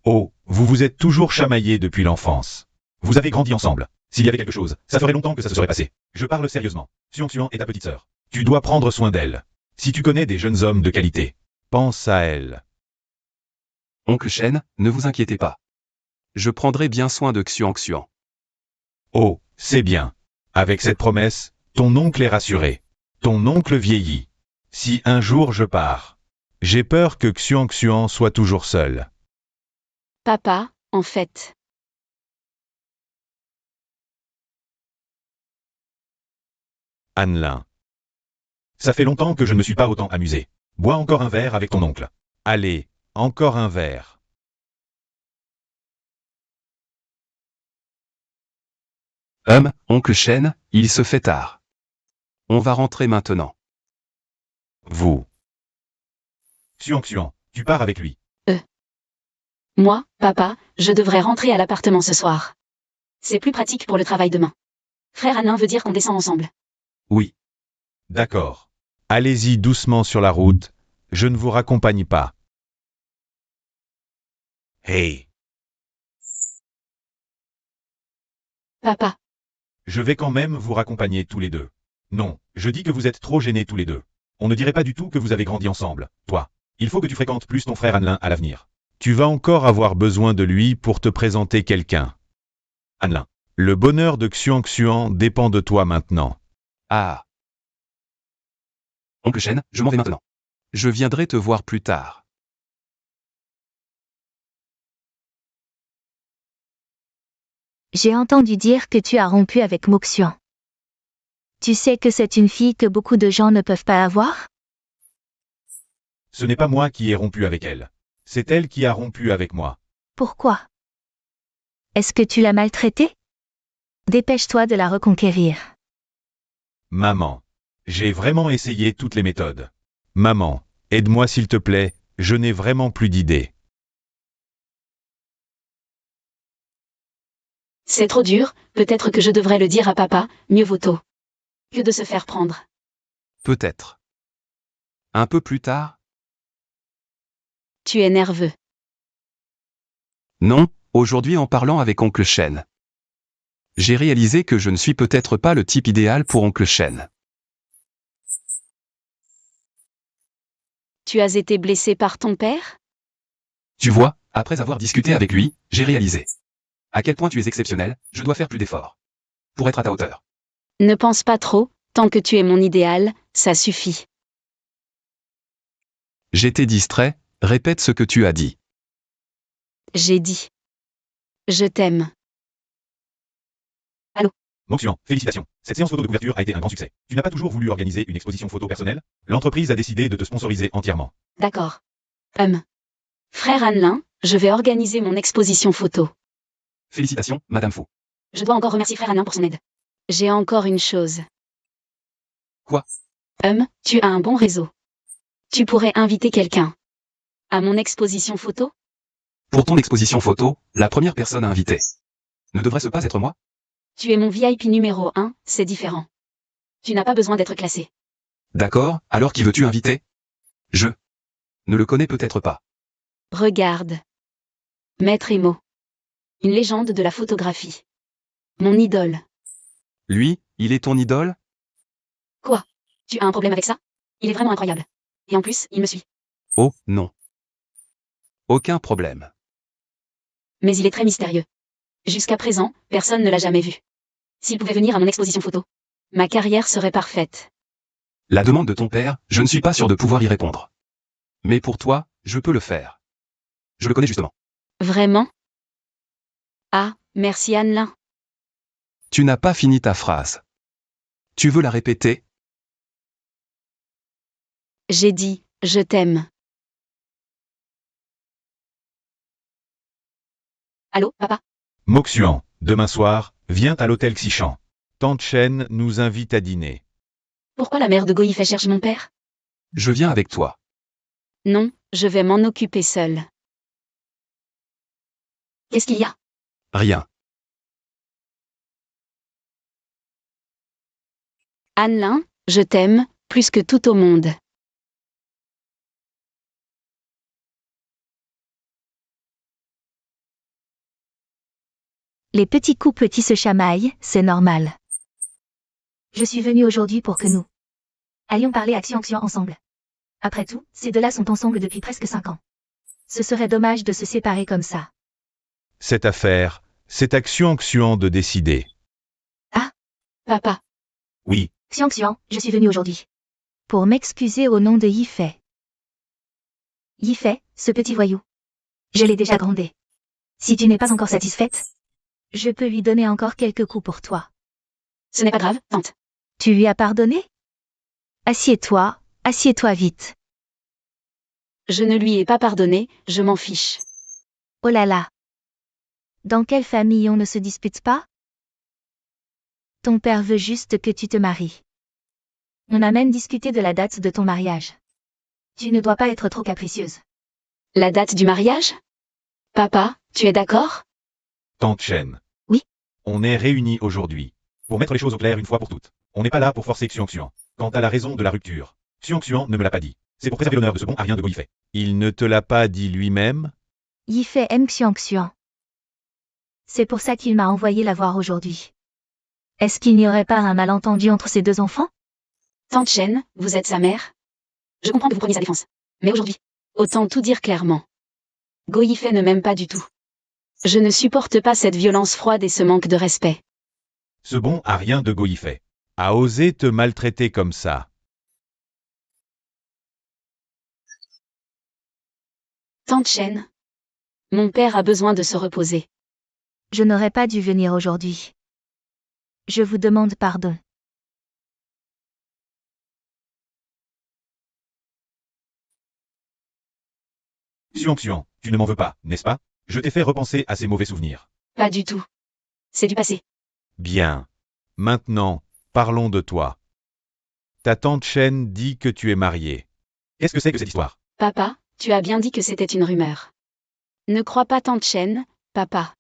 Oh, vous vous êtes toujours chamaillés depuis l'enfance. Vous avez grandi ensemble. S'il y avait quelque chose, ça ferait longtemps que ça se serait passé. Je parle sérieusement. Xuan est ta petite sœur. Tu dois prendre soin d'elle. Si tu connais des jeunes hommes de qualité, pense à elle. Oncle Shen, ne vous inquiétez pas. Je prendrai bien soin de Xuan. Oh, c'est bien. Avec cette promesse, ton oncle est rassuré. Ton oncle vieillit. Si un jour je pars, j'ai peur que Xuan soit toujours seul. Papa, en fait. Anlin. Ça fait longtemps que je ne me suis pas autant amusé. Bois encore un verre avec ton oncle. Allez, encore un verre. Oncle Shen, il se fait tard. On va rentrer maintenant. Vous. Xuan, tu pars avec lui. Moi, papa, je devrais rentrer à l'appartement ce soir. C'est plus pratique pour le travail demain. Frère Hanlin veut dire qu'on descend ensemble. Oui. D'accord. Allez-y doucement sur la route, je ne vous raccompagne pas. Hey. Papa, Je vais quand même vous raccompagner tous les deux. Non, je dis que vous êtes trop gênés tous les deux. On ne dirait pas du tout que vous avez grandi ensemble, toi. Il faut que tu fréquentes plus ton frère Annelin à l'avenir. Tu vas encore avoir besoin de lui pour te présenter quelqu'un. Annelin, le bonheur de Xuan Xuan dépend de toi maintenant. Ah. Oncle Shen, je m'en vais maintenant. Je viendrai te voir plus tard. J'ai entendu dire que tu as rompu avec Moxian. Tu sais que c'est une fille que beaucoup de gens ne peuvent pas avoir? Ce n'est pas moi qui ai rompu avec elle. C'est elle qui a rompu avec moi. Pourquoi? Est-ce que tu l'as maltraitée? Dépêche-toi de la reconquérir. Maman. J'ai vraiment essayé toutes les méthodes. Maman, aide-moi s'il te plaît, je n'ai vraiment plus d'idées. c'est trop dur, peut-être que je devrais le dire à papa, mieux vaut tôt que de se faire prendre. Peut-être. Un peu plus tard? Tu es nerveux. Non, aujourd'hui en parlant avec Oncle Shen. J'ai réalisé que je ne suis peut-être pas le type idéal pour Oncle Shen. Tu as été blessé par ton père? Tu vois, après avoir discuté avec lui, j'ai réalisé. À quel point tu es exceptionnel, je dois faire plus d'efforts. Pour être à ta hauteur. Ne pense pas trop, tant que tu es mon idéal, ça suffit. J'étais distrait, répète ce que tu as dit. J'ai dit. Je t'aime. Moxian, félicitations. Cette séance photo de couverture a été un grand succès. Tu n'as pas toujours voulu organiser une exposition photo personnelle? L'entreprise a décidé de te sponsoriser entièrement. D'accord. Frère Annelin, je vais organiser mon exposition photo. Félicitations, Madame Fou. Je dois encore remercier frère Annelin pour son aide. J'ai encore une chose. Quoi? Tu as un bon réseau. Tu pourrais inviter quelqu'un à mon exposition photo? Pour ton exposition photo, la première personne à inviter. Ne devrait-ce pas être moi? Tu es mon VIP numéro 1, c'est différent. Tu n'as pas besoin d'être classé. D'accord, alors qui veux-tu inviter? Je ne le connais peut-être pas. Regarde. Maître Emo. Une légende de la photographie. Mon idole. Lui, il est ton idole? Quoi? Tu as un problème avec ça? Il est vraiment incroyable. Et en plus, il me suit. Oh, non. Aucun problème. Mais il est très mystérieux. Jusqu'à présent, personne ne l'a jamais vu. S'il pouvait venir à mon exposition photo, ma carrière serait parfaite. La demande de ton père, je ne suis pas sûr de pouvoir y répondre. Mais pour toi, je peux le faire. Je le connais justement. Vraiment? Ah, merci Annelin. Tu n'as pas fini ta phrase. Tu veux la répéter? J'ai dit, je t'aime. Allô, papa? Moxian, demain soir, viens à l'hôtel Xichan. Tante Chen nous invite à dîner. Pourquoi la mère de Goïfet cherche mon père? Je viens avec toi. Non, je vais m'en occuper seule. Qu'est-ce qu'il y a? Rien. Annelin, je t'aime, plus que tout au monde. Les petits couples qui se chamaillent, c'est normal. Je suis venue aujourd'hui pour que nous allions parler à Xian Xian ensemble. Après tout, ces deux-là sont ensemble depuis presque 5 ans. Ce serait dommage de se séparer comme ça. Cette affaire, c'est à Xuan Xuan de décider. Papa, Oui, Xian Xian, je suis venue aujourd'hui pour m'excuser au nom de Yifei. Yifei, ce petit voyou. Je l'ai déjà grondé. Si tu n'es pas encore satisfaite, je peux lui donner encore quelques coups pour toi. ce n'est pas grave, tante. Tu lui as pardonné? Assieds-toi vite. Je ne lui ai pas pardonné, je m'en fiche. Oh là là. Dans quelle famille on ne se dispute pas? Ton père veut juste que tu te maries. On a même discuté de la date de ton mariage. Tu ne dois pas être trop capricieuse. La date du mariage? Papa, tu es d'accord? Tante Chen. Oui. On est réunis aujourd'hui. Pour mettre les choses au clair une fois pour toutes. On n'est pas là pour forcer Xuan Xuan. Quant à la raison de la rupture, Xuan Xuan ne me l'a pas dit. C'est pour préserver l'honneur de ce bon arien de Goïfet. Il ne te l'a pas dit lui-même? Yifei aime Xian Xian. C'est pour ça qu'il m'a envoyé la voir aujourd'hui. Est-ce qu'il n'y aurait pas un malentendu entre ces deux enfants? Tante Chen, vous êtes sa mère? Je comprends que vous preniez sa défense. Mais aujourd'hui, autant tout dire clairement. Go Yifei ne m'aime pas du tout. Je ne supporte pas cette violence froide et ce manque de respect. Ce bon a rien de Go Yifei. A osé te maltraiter comme ça. Tante Chen. Mon père a besoin de se reposer. Je n'aurais pas dû venir aujourd'hui. Je vous demande pardon. Xiang, tu ne m'en veux pas, n'est-ce pas? Je t'ai fait repenser à ces mauvais souvenirs. Pas du tout. C'est du passé. Bien. Maintenant, parlons de toi. Ta tante Chen dit que tu es marié. Qu'est-ce que c'est que cette histoire? Papa, tu as bien dit que c'était une rumeur. Ne crois pas Tante Chen, papa.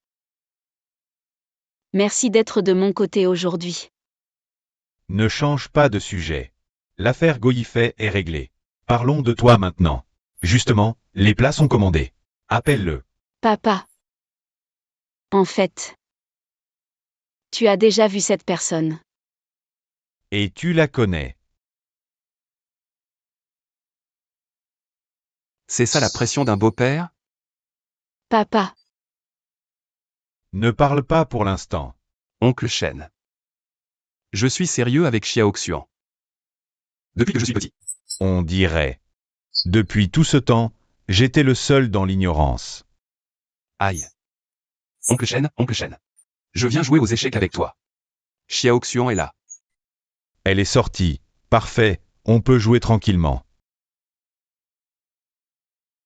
Merci d'être de mon côté aujourd'hui. Ne change pas de sujet. L'affaire Go Yifei est réglée. Parlons de toi maintenant. Justement, les plats sont commandés. Appelle-le. Papa. En fait. Tu as déjà vu cette personne. Et tu la connais. C'est ça la pression d'un beau-père? Papa. Ne parle pas pour l'instant. Oncle Shen. Je suis sérieux avec Xiaoxian. Depuis que je suis petit. On dirait. Depuis tout ce temps, j'étais le seul dans l'ignorance. Aïe. Oncle Shen. Je viens jouer aux échecs avec toi. Xiaoxian est là. Elle est sortie. Parfait, on peut jouer tranquillement.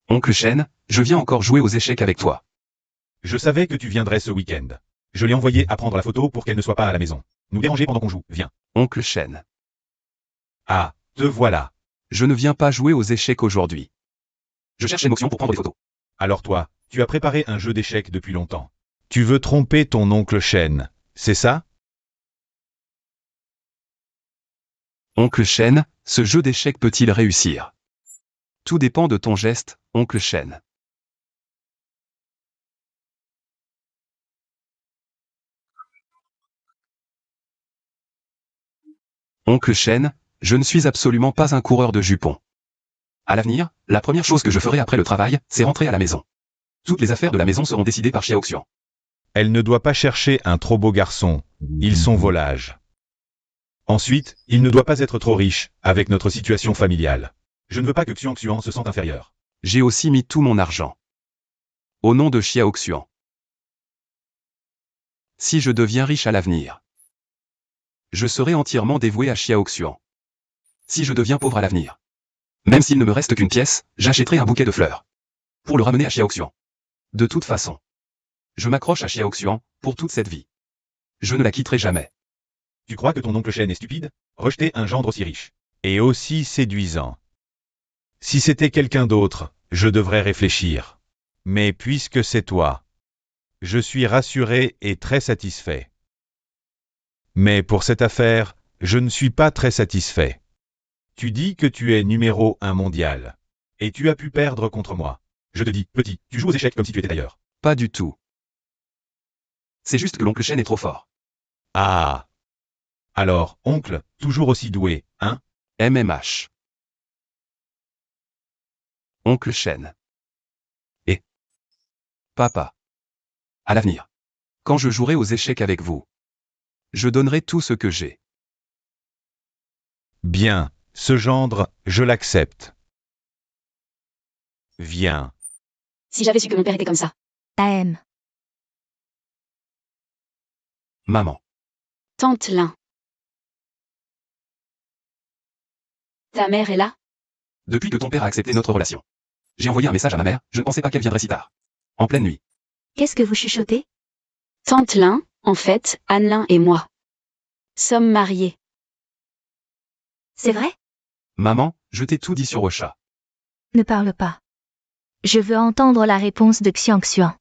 Oncle Shen, je viens encore jouer aux échecs avec toi. Je savais que tu viendrais ce week-end. Je l'ai envoyé à prendre la photo pour qu'elle ne soit pas à la maison. Nous déranger pendant qu'on joue, viens. Oncle Shen. Ah, te voilà. Je ne viens pas jouer aux échecs aujourd'hui. Je cherche une option pour prendre des photos. Alors toi, tu as préparé un jeu d'échecs depuis longtemps. Tu veux tromper ton oncle Shen, c'est ça? Oncle Shen, ce jeu d'échecs peut-il réussir? Tout dépend de ton geste, Oncle Shen. Oncle Shen, je ne suis absolument pas un coureur de jupons. À l'avenir, la première chose que je ferai après le travail, c'est rentrer à la maison. Toutes les affaires de la maison seront décidées par Xiaoxian. Elle ne doit pas chercher un trop beau garçon. Ils sont volages. Ensuite, il ne doit pas être trop riche, avec notre situation familiale. Je ne veux pas que Xiang se sente inférieur. J'ai aussi mis tout mon argent. Au nom de Xiaoxian. Si je deviens riche à l'avenir, je serai entièrement dévoué à Xiaoxian. Si je deviens pauvre à l'avenir, même s'il ne me reste qu'une pièce, j'achèterai un bouquet de fleurs. Pour le ramener à Xiaoxian. De toute façon, je m'accroche à Xiaoxian, pour toute cette vie. Je ne la quitterai jamais. Tu crois que ton oncle Shen est stupide? Rejeter un gendre aussi riche. Et aussi séduisant. Si c'était quelqu'un d'autre, je devrais réfléchir. Mais puisque c'est toi, je suis rassuré et très satisfait. Mais pour cette affaire, je ne suis pas très satisfait. Tu dis que tu es numéro 1 mondial. Et tu as pu perdre contre moi. Je te dis, petit, tu joues aux échecs comme si tu étais ailleurs. Pas du tout. C'est juste que l'oncle Shen est trop fort. Ah. Alors, oncle, toujours aussi doué, hein? MMH. Oncle Shen. Et papa. À l'avenir. Quand je jouerai aux échecs avec vous, je donnerai tout ce que j'ai. Bien, ce gendre, je l'accepte. Viens. Si j'avais su que mon père était comme ça. AM. Maman. Tante Lin. Ta mère est là? Depuis que ton père a accepté notre relation, j'ai envoyé un message à ma mère, je ne pensais pas qu'elle viendrait si tard. En pleine nuit. Qu'est-ce que vous chuchotez? Tante Lin, en fait, Anne-Lin et moi sommes mariés. C'est vrai? Maman, je t'ai tout dit sur Ocha. Ne parle pas. Je veux entendre la réponse de Xiangxuan.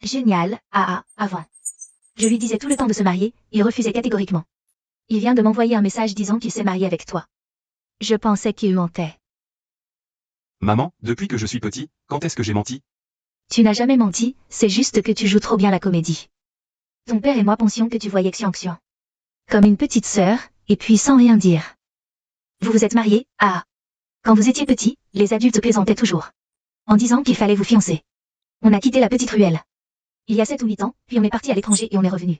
Génial, avant. Je lui disais tout le temps de se marier, il refusait catégoriquement. Il vient de m'envoyer un message disant qu'il s'est marié avec toi. Je pensais qu'il mentait. Maman, depuis que je suis petit, quand est-ce que j'ai menti? Tu n'as jamais menti, c'est juste que tu joues trop bien la comédie. Ton père et moi pensions que tu voyais Xiang. Comme une petite sœur, et puis sans rien dire. Vous vous êtes mariés, ah. Quand vous étiez petit, les adultes plaisantaient toujours. En disant qu'il fallait vous fiancer. On a quitté la petite ruelle. Il y a 7 ou 8 ans, puis on est parti à l'étranger et on est revenu.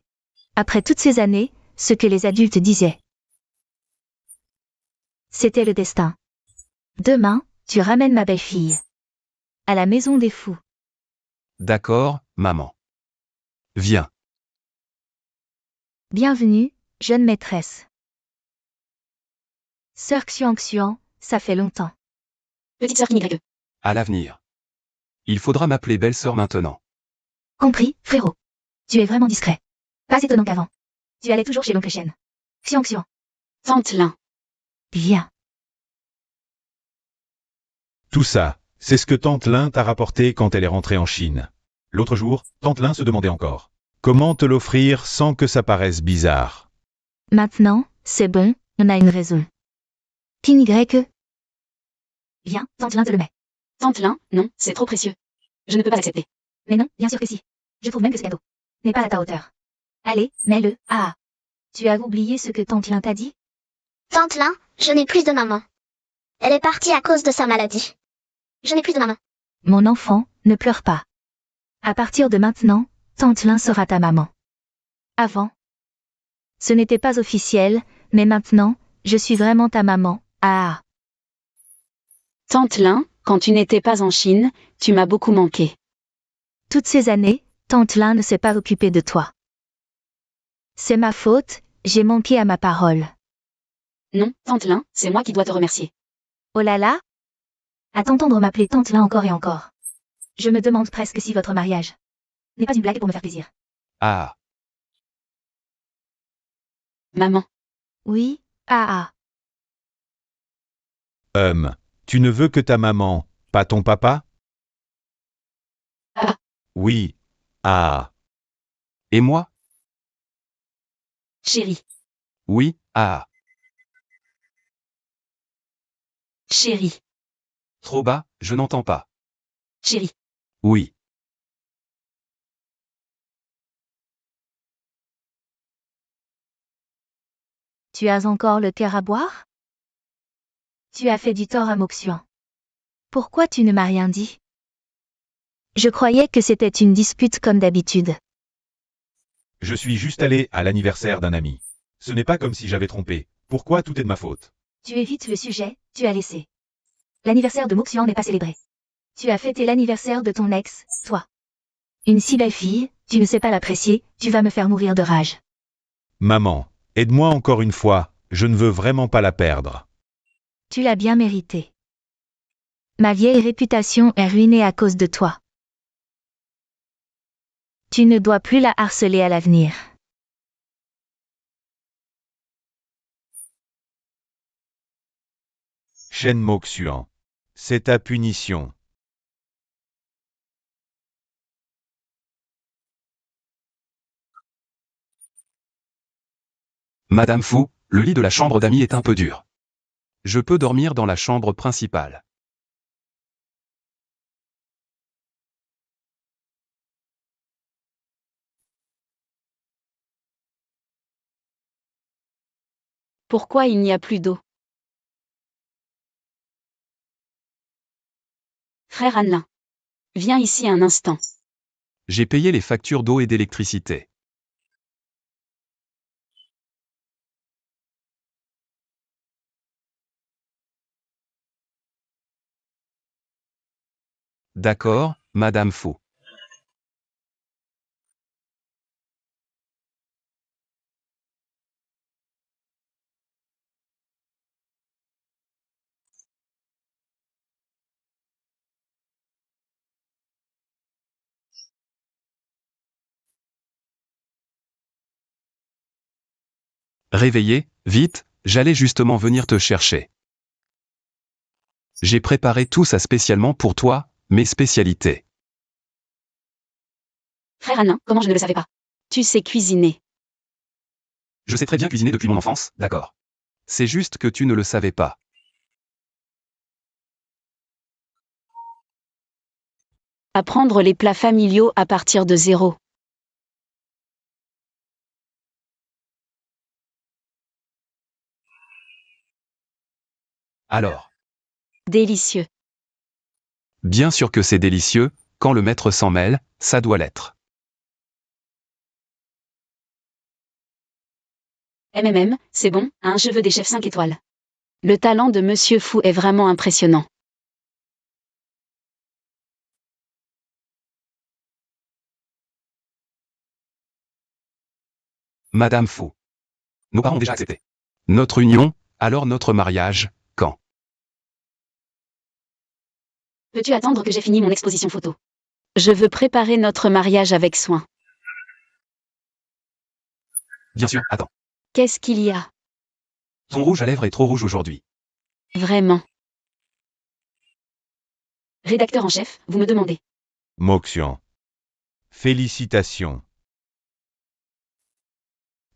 Après toutes ces années, ce que les adultes disaient. C'était le destin. Demain, tu ramènes ma belle-fille. À la maison des fous. D'accord, maman. Viens. Bienvenue, jeune maîtresse. Sœur Xiang, ça fait longtemps. Petite sœur Kinigregue. À l'avenir. Il faudra m'appeler belle-sœur maintenant. Compris, frérot. Tu es vraiment discret. Pas étonnant qu'avant. Tu allais toujours chez l'oncle Shen. Xiang. Tante Lin. Viens. Tout ça, c'est ce que Tante Lin t'a rapporté quand elle est rentrée en Chine. L'autre jour, Tante Lin se demandait encore. Comment te l'offrir sans que ça paraisse bizarre? Maintenant, c'est bon, on a une raison. Kinigregue. Viens, tante Lin te le met. Tante Lin, non, c'est trop précieux. Je ne peux pas accepter. Mais non, bien sûr que si. Je trouve même que ce cadeau n'est pas à ta hauteur. Allez, mets-le. Ah. Tu as oublié ce que tante Lin t'a dit? Tante Lin, je n'ai plus de maman. Elle est partie à cause de sa maladie. Je n'ai plus de maman. Mon enfant, ne pleure pas. À partir de maintenant, tante Lin sera ta maman. Avant. Ce n'était pas officiel, mais maintenant, je suis vraiment ta maman. Ah. Tante Lin, quand tu n'étais pas en Chine, tu m'as beaucoup manqué. Toutes ces années, tante Lin ne s'est pas occupée de toi. C'est ma faute, j'ai manqué à ma parole. Non, Tante Lin, c'est moi qui dois te remercier. Oh là là? À t'entendre m'appeler tante Lin encore et encore. Je me demande presque si votre mariage n'est pas une blague pour me faire plaisir. Ah. Maman. Oui, ah. Tu ne veux que ta maman, pas ton papa? Ah. Oui. Ah. Et moi? Chérie. Oui, ah. Chérie. Trop bas, je n'entends pas. Chérie. Oui. Tu as encore le cœur à boire? Tu as fait du tort à Moxian. Pourquoi tu ne m'as rien dit? Je croyais que c'était une dispute comme d'habitude. Je suis juste allé à l'anniversaire d'un ami. Ce n'est pas comme si j'avais trompé. Pourquoi tout est de ma faute? Tu évites le sujet, tu as laissé. L'anniversaire de Moxian n'est pas célébré. Tu as fêté l'anniversaire de ton ex, toi. Une si belle fille, tu ne sais pas l'apprécier, tu vas me faire mourir de rage. Maman, aide-moi encore une fois, je ne veux vraiment pas la perdre. Tu l'as bien mérité. Ma vieille réputation est ruinée à cause de toi. Tu ne dois plus la harceler à l'avenir. Shen Moxian. C'est ta punition. Madame Fu, le lit de la chambre d'amis est un peu dur. Je peux dormir dans la chambre principale. Pourquoi il n'y a plus d'eau? Frère Anlin. Viens ici un instant. J'ai payé les factures d'eau et d'électricité. D'accord, Madame Fu. Réveillé, vite, j'allais justement venir te chercher. J'ai préparé tout ça spécialement pour toi, mes spécialités. Frère Anlin, comment je ne le savais pas? Tu sais cuisiner. Je sais très bien cuisiner depuis mon enfance, d'accord. C'est juste que tu ne le savais pas. Apprendre les plats familiaux à partir de 0. Alors. Délicieux. Bien sûr que c'est délicieux, quand le maître s'en mêle, ça doit l'être. C'est bon, hein, je veux des chefs 5 étoiles. Le talent de Monsieur Fou est vraiment impressionnant. Madame Fou. Nos parents ont déjà accepté. Notre union, alors notre mariage, quand? Peux-tu attendre que j'ai fini mon exposition photo? Je veux préparer notre mariage avec soin. Bien sûr, attends. Qu'est-ce qu'il y a? Ton rouge à lèvres est trop rouge aujourd'hui. Vraiment. Rédacteur en chef, vous me demandez. Moxion. Félicitations.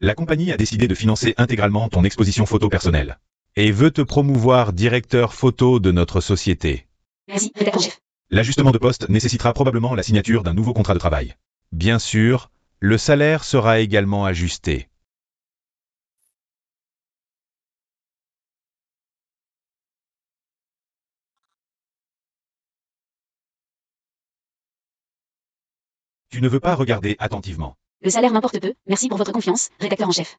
La compagnie a décidé de financer intégralement ton exposition photo personnelle. Et veut te promouvoir directeur photo de notre société. Merci, rédacteur en chef. L'ajustement de poste nécessitera probablement la signature d'un nouveau contrat de travail. Bien sûr, le salaire sera également ajusté. Tu ne veux pas regarder attentivement. Le salaire m'importe peu, merci pour votre confiance, rédacteur en chef.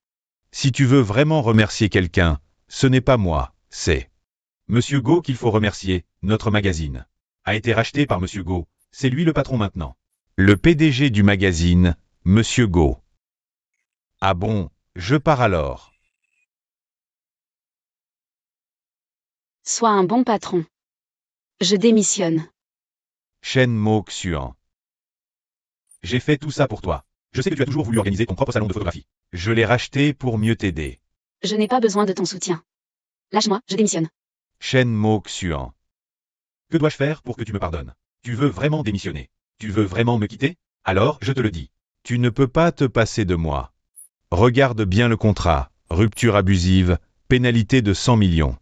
Si tu veux vraiment remercier quelqu'un, ce n'est pas moi, c'est Monsieur Go qu'il faut remercier, notre magazine a été racheté par Monsieur Go, c'est lui le patron maintenant. Le PDG du magazine, Monsieur Go. Ah bon, je pars alors. Sois un bon patron. Je démissionne. Shen Mo Xuan. J'ai fait tout ça pour toi. Je sais que tu as toujours voulu organiser ton propre salon de photographie. Je l'ai racheté pour mieux t'aider. Je n'ai pas besoin de ton soutien. Lâche-moi, je démissionne. Shen Mo Xuan. Que dois-je faire pour que tu me pardonnes? Tu veux vraiment démissionner? Tu veux vraiment me quitter? Alors, je te le dis. Tu ne peux pas te passer de moi. Regarde bien le contrat. Rupture abusive, pénalité de 100 millions.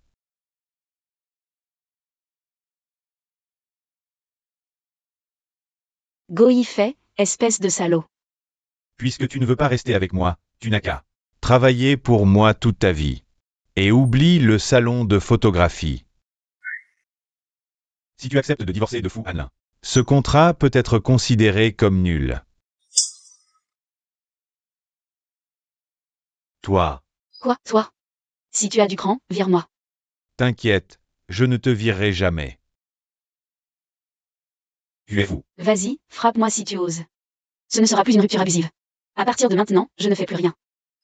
Go y fait, espèce de salaud. Puisque tu ne veux pas rester avec moi, tu n'as qu'à travailler pour moi toute ta vie. Et oublie le salon de photographie. Si tu acceptes de divorcer de Fou Hanlin, ce contrat peut être considéré comme nul. Toi, Quoi, toi? Si tu as du cran, vire-moi. t'inquiète, je ne te virerai jamais. Tu es fou. Vas-y, frappe-moi si tu oses. Ce ne sera plus une rupture abusive. À partir de maintenant, je ne fais plus rien.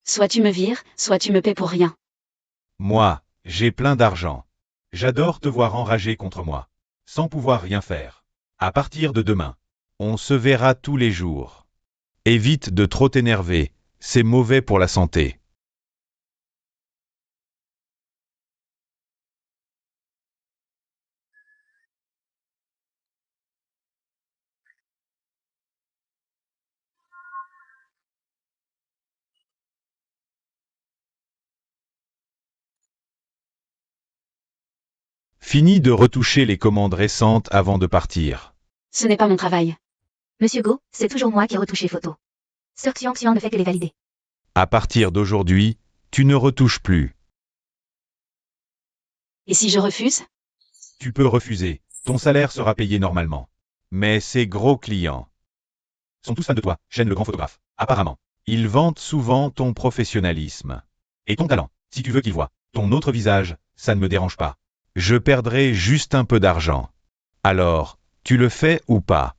Soit tu me vires, soit tu me paies pour rien. Moi, j'ai plein d'argent. J'adore te voir enragé contre moi, sans pouvoir rien faire. À partir de demain, on se verra tous les jours. Évite de trop t'énerver, c'est mauvais pour la santé. Fini de retoucher les commandes récentes avant de partir. Ce n'est pas mon travail. Monsieur Go, c'est toujours moi qui ai retouché photo. Sir Xiang Xiang ne fait que les valider. À partir d'aujourd'hui, tu ne retouches plus. Et si je refuse? Tu peux refuser, ton salaire sera payé normalement. Mais ces gros clients sont tous fans de toi, Shen le grand photographe. Apparemment, ils vantent souvent ton professionnalisme. Et ton talent, si tu veux qu'ils voient ton autre visage, ça ne me dérange pas. Je perdrai juste un peu d'argent. Alors, tu le fais ou pas?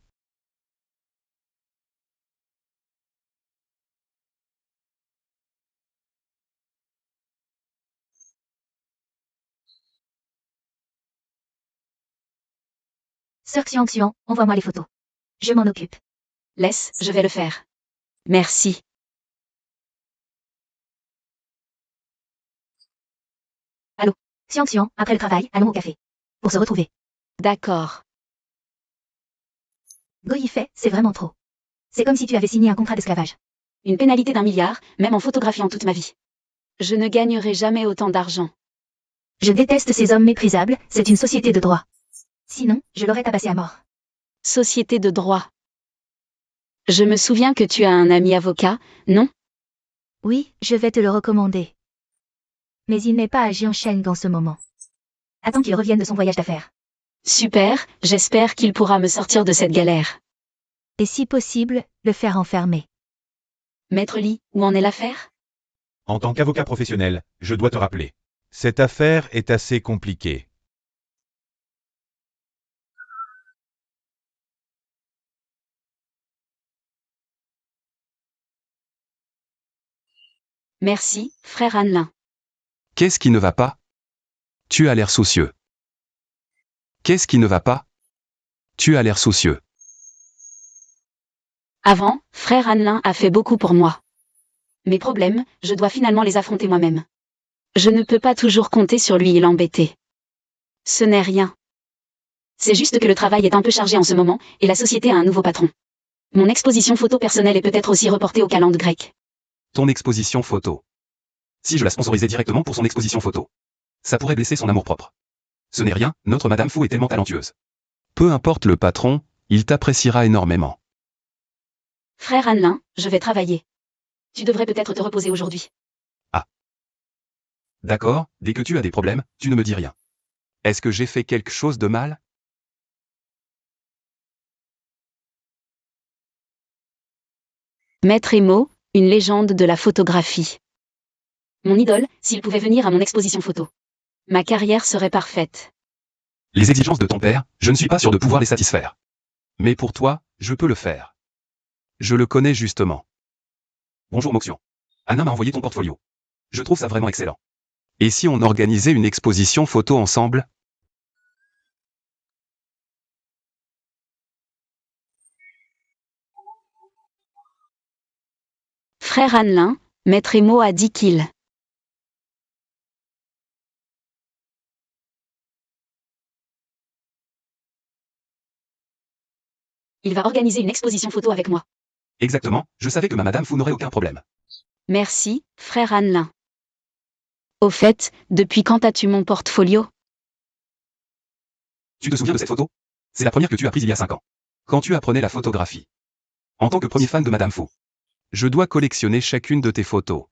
Sir Xiang Xiang, envoie-moi les photos. Je m'en occupe. Laisse, je vais le faire. Merci. Xiang Xiang, après le travail, allons au café. Pour se retrouver. D'accord. Go y fait, c'est vraiment trop. C'est comme si tu avais signé un contrat d'esclavage. Une pénalité d'1 milliard, même en photographiant toute ma vie. Je ne gagnerai jamais autant d'argent. Je déteste ces hommes méprisables, c'est une société de droit. Sinon, je l'aurais tabassé à mort. Société de droit. Je me souviens que tu as un ami avocat, non? Oui, je vais te le recommander. Mais il n'est pas à Jianshan en ce moment. Attends qu'il revienne de son voyage d'affaires. Super, j'espère qu'il pourra me sortir de cette galère. Et si possible, le faire enfermer. Maître Lee, où en est l'affaire? En tant qu'avocat professionnel, je dois te rappeler. Cette affaire est assez compliquée. Merci, frère Hanlin. Qu'est-ce qui ne va pas? Tu as l'air soucieux. Qu'est-ce qui ne va pas? Tu as l'air soucieux. Avant, frère Hanlin a fait beaucoup pour moi. Mes problèmes, je dois finalement les affronter moi-même. Je ne peux pas toujours compter sur lui et l'embêter. Ce n'est rien. C'est juste que le travail est un peu chargé en ce moment, et la société a un nouveau patron. Mon exposition photo personnelle est peut-être aussi reportée au calendrier grec. Ton exposition photo. Si je la sponsorisais directement pour son exposition photo. Ça pourrait blesser son amour-propre. Ce n'est rien, notre Madame Fou est tellement talentueuse. Peu importe le patron, il t'appréciera énormément. Frère Hanlin, je vais travailler. Tu devrais peut-être te reposer aujourd'hui. D'accord, dès que tu as des problèmes, tu ne me dis rien. Est-ce que j'ai fait quelque chose de mal? Maître Emo, une légende de la photographie. Mon idole, s'il pouvait venir à mon exposition photo. Ma carrière serait parfaite. Les exigences de ton père, je ne suis pas sûr de pouvoir les satisfaire. Mais pour toi, je peux le faire. Je le connais justement. Bonjour Moxion. Anna m'a envoyé ton portfolio. Je trouve ça vraiment excellent. Et si on organisait une exposition photo ensemble? Frère Hanlin, Maître Emo a dit qu'il. Il va organiser une exposition photo avec moi. Exactement, je savais que ma Madame Fou n'aurait aucun problème. Merci, frère Hanlin. Au fait, depuis quand as-tu mon portfolio? Tu te souviens de cette photo? C'est la première que tu as prise il y a 5 ans. Quand tu apprenais la photographie. En tant que premier fan de Madame Fou. Je dois collectionner chacune de tes photos.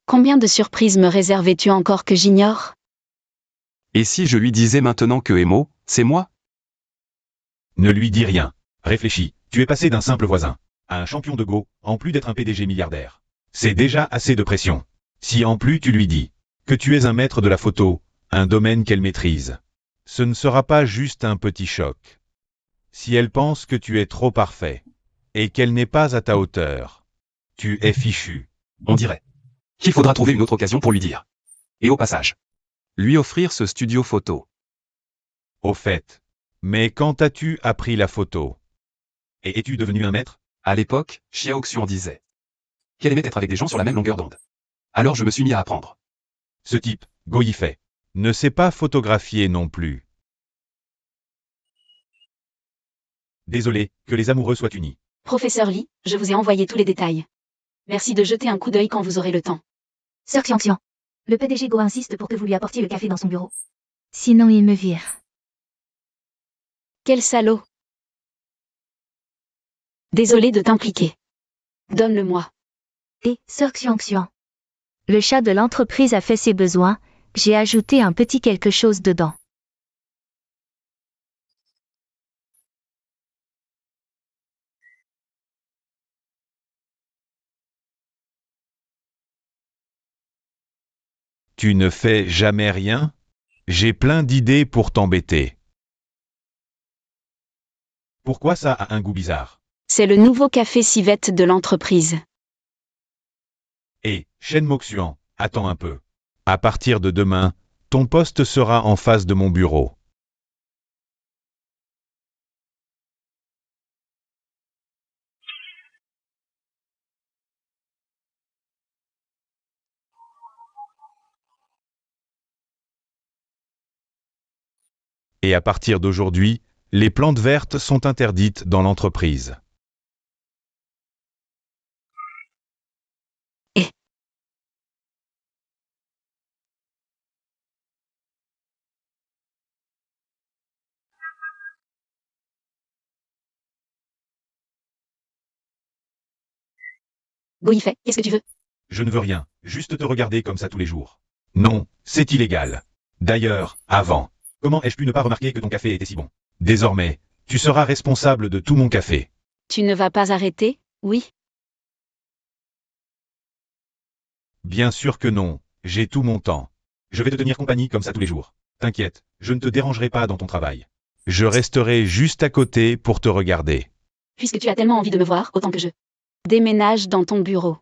Combien de surprises me réservais-tu encore que j'ignore? Et si je lui disais maintenant que Emo, c'est moi? Ne lui dis rien. Réfléchis, tu es passé d'un simple voisin à un champion de Go, en plus d'être un PDG milliardaire. C'est déjà assez de pression. Si en plus tu lui dis que tu es un maître de la photo, un domaine qu'elle maîtrise, ce ne sera pas juste un petit choc. Si elle pense que tu es trop parfait et qu'elle n'est pas à ta hauteur, tu es fichu. On dirait qu'il faudra trouver une autre occasion pour lui dire. Et au passage, lui offrir ce studio photo. Au fait. Mais quand as-tu appris la photo? Et es-tu devenu un maître? À l'époque, Xiao Xuan disait qu'elle aimait être avec des gens sur la même longueur d'onde. Alors je me suis mis à apprendre. Ce type, Go Yifei, ne sait pas photographier non plus. Désolé, que les amoureux soient unis. Professeur Lee, je vous ai envoyé tous les détails. Merci de jeter un coup d'œil quand vous aurez le temps. Sœur Xiang, le PDG Go insiste pour que vous lui apportiez le café dans son bureau. Sinon il me vire. Quel salaud! Désolé de t'impliquer. Donne-le-moi. Et, Sœur Xiang, le chat de l'entreprise a fait ses besoins, j'ai ajouté un petit quelque chose dedans. Tu ne fais jamais rien? J'ai plein d'idées pour t'embêter. Pourquoi ça a un goût bizarre? C'est le nouveau café civette de l'entreprise. Et, Shen Moxuan, attends un peu. À partir de demain, ton poste sera en face de mon bureau. Et à partir d'aujourd'hui, les plantes vertes sont interdites dans l'entreprise. Goïfet, qu'est-ce que tu veux? Je ne veux rien, juste te regarder comme ça tous les jours. Non, c'est illégal. D'ailleurs, avant, comment ai-je pu ne pas remarquer que ton café était si bon? Désormais, tu seras responsable de tout mon café. Tu ne vas pas arrêter, oui? Bien sûr que non, j'ai tout mon temps. Je vais te tenir compagnie comme ça tous les jours. T'inquiète, je ne te dérangerai pas dans ton travail. Je resterai juste à côté pour te regarder. Puisque tu as tellement envie de me voir, autant que je déménage dans ton bureau.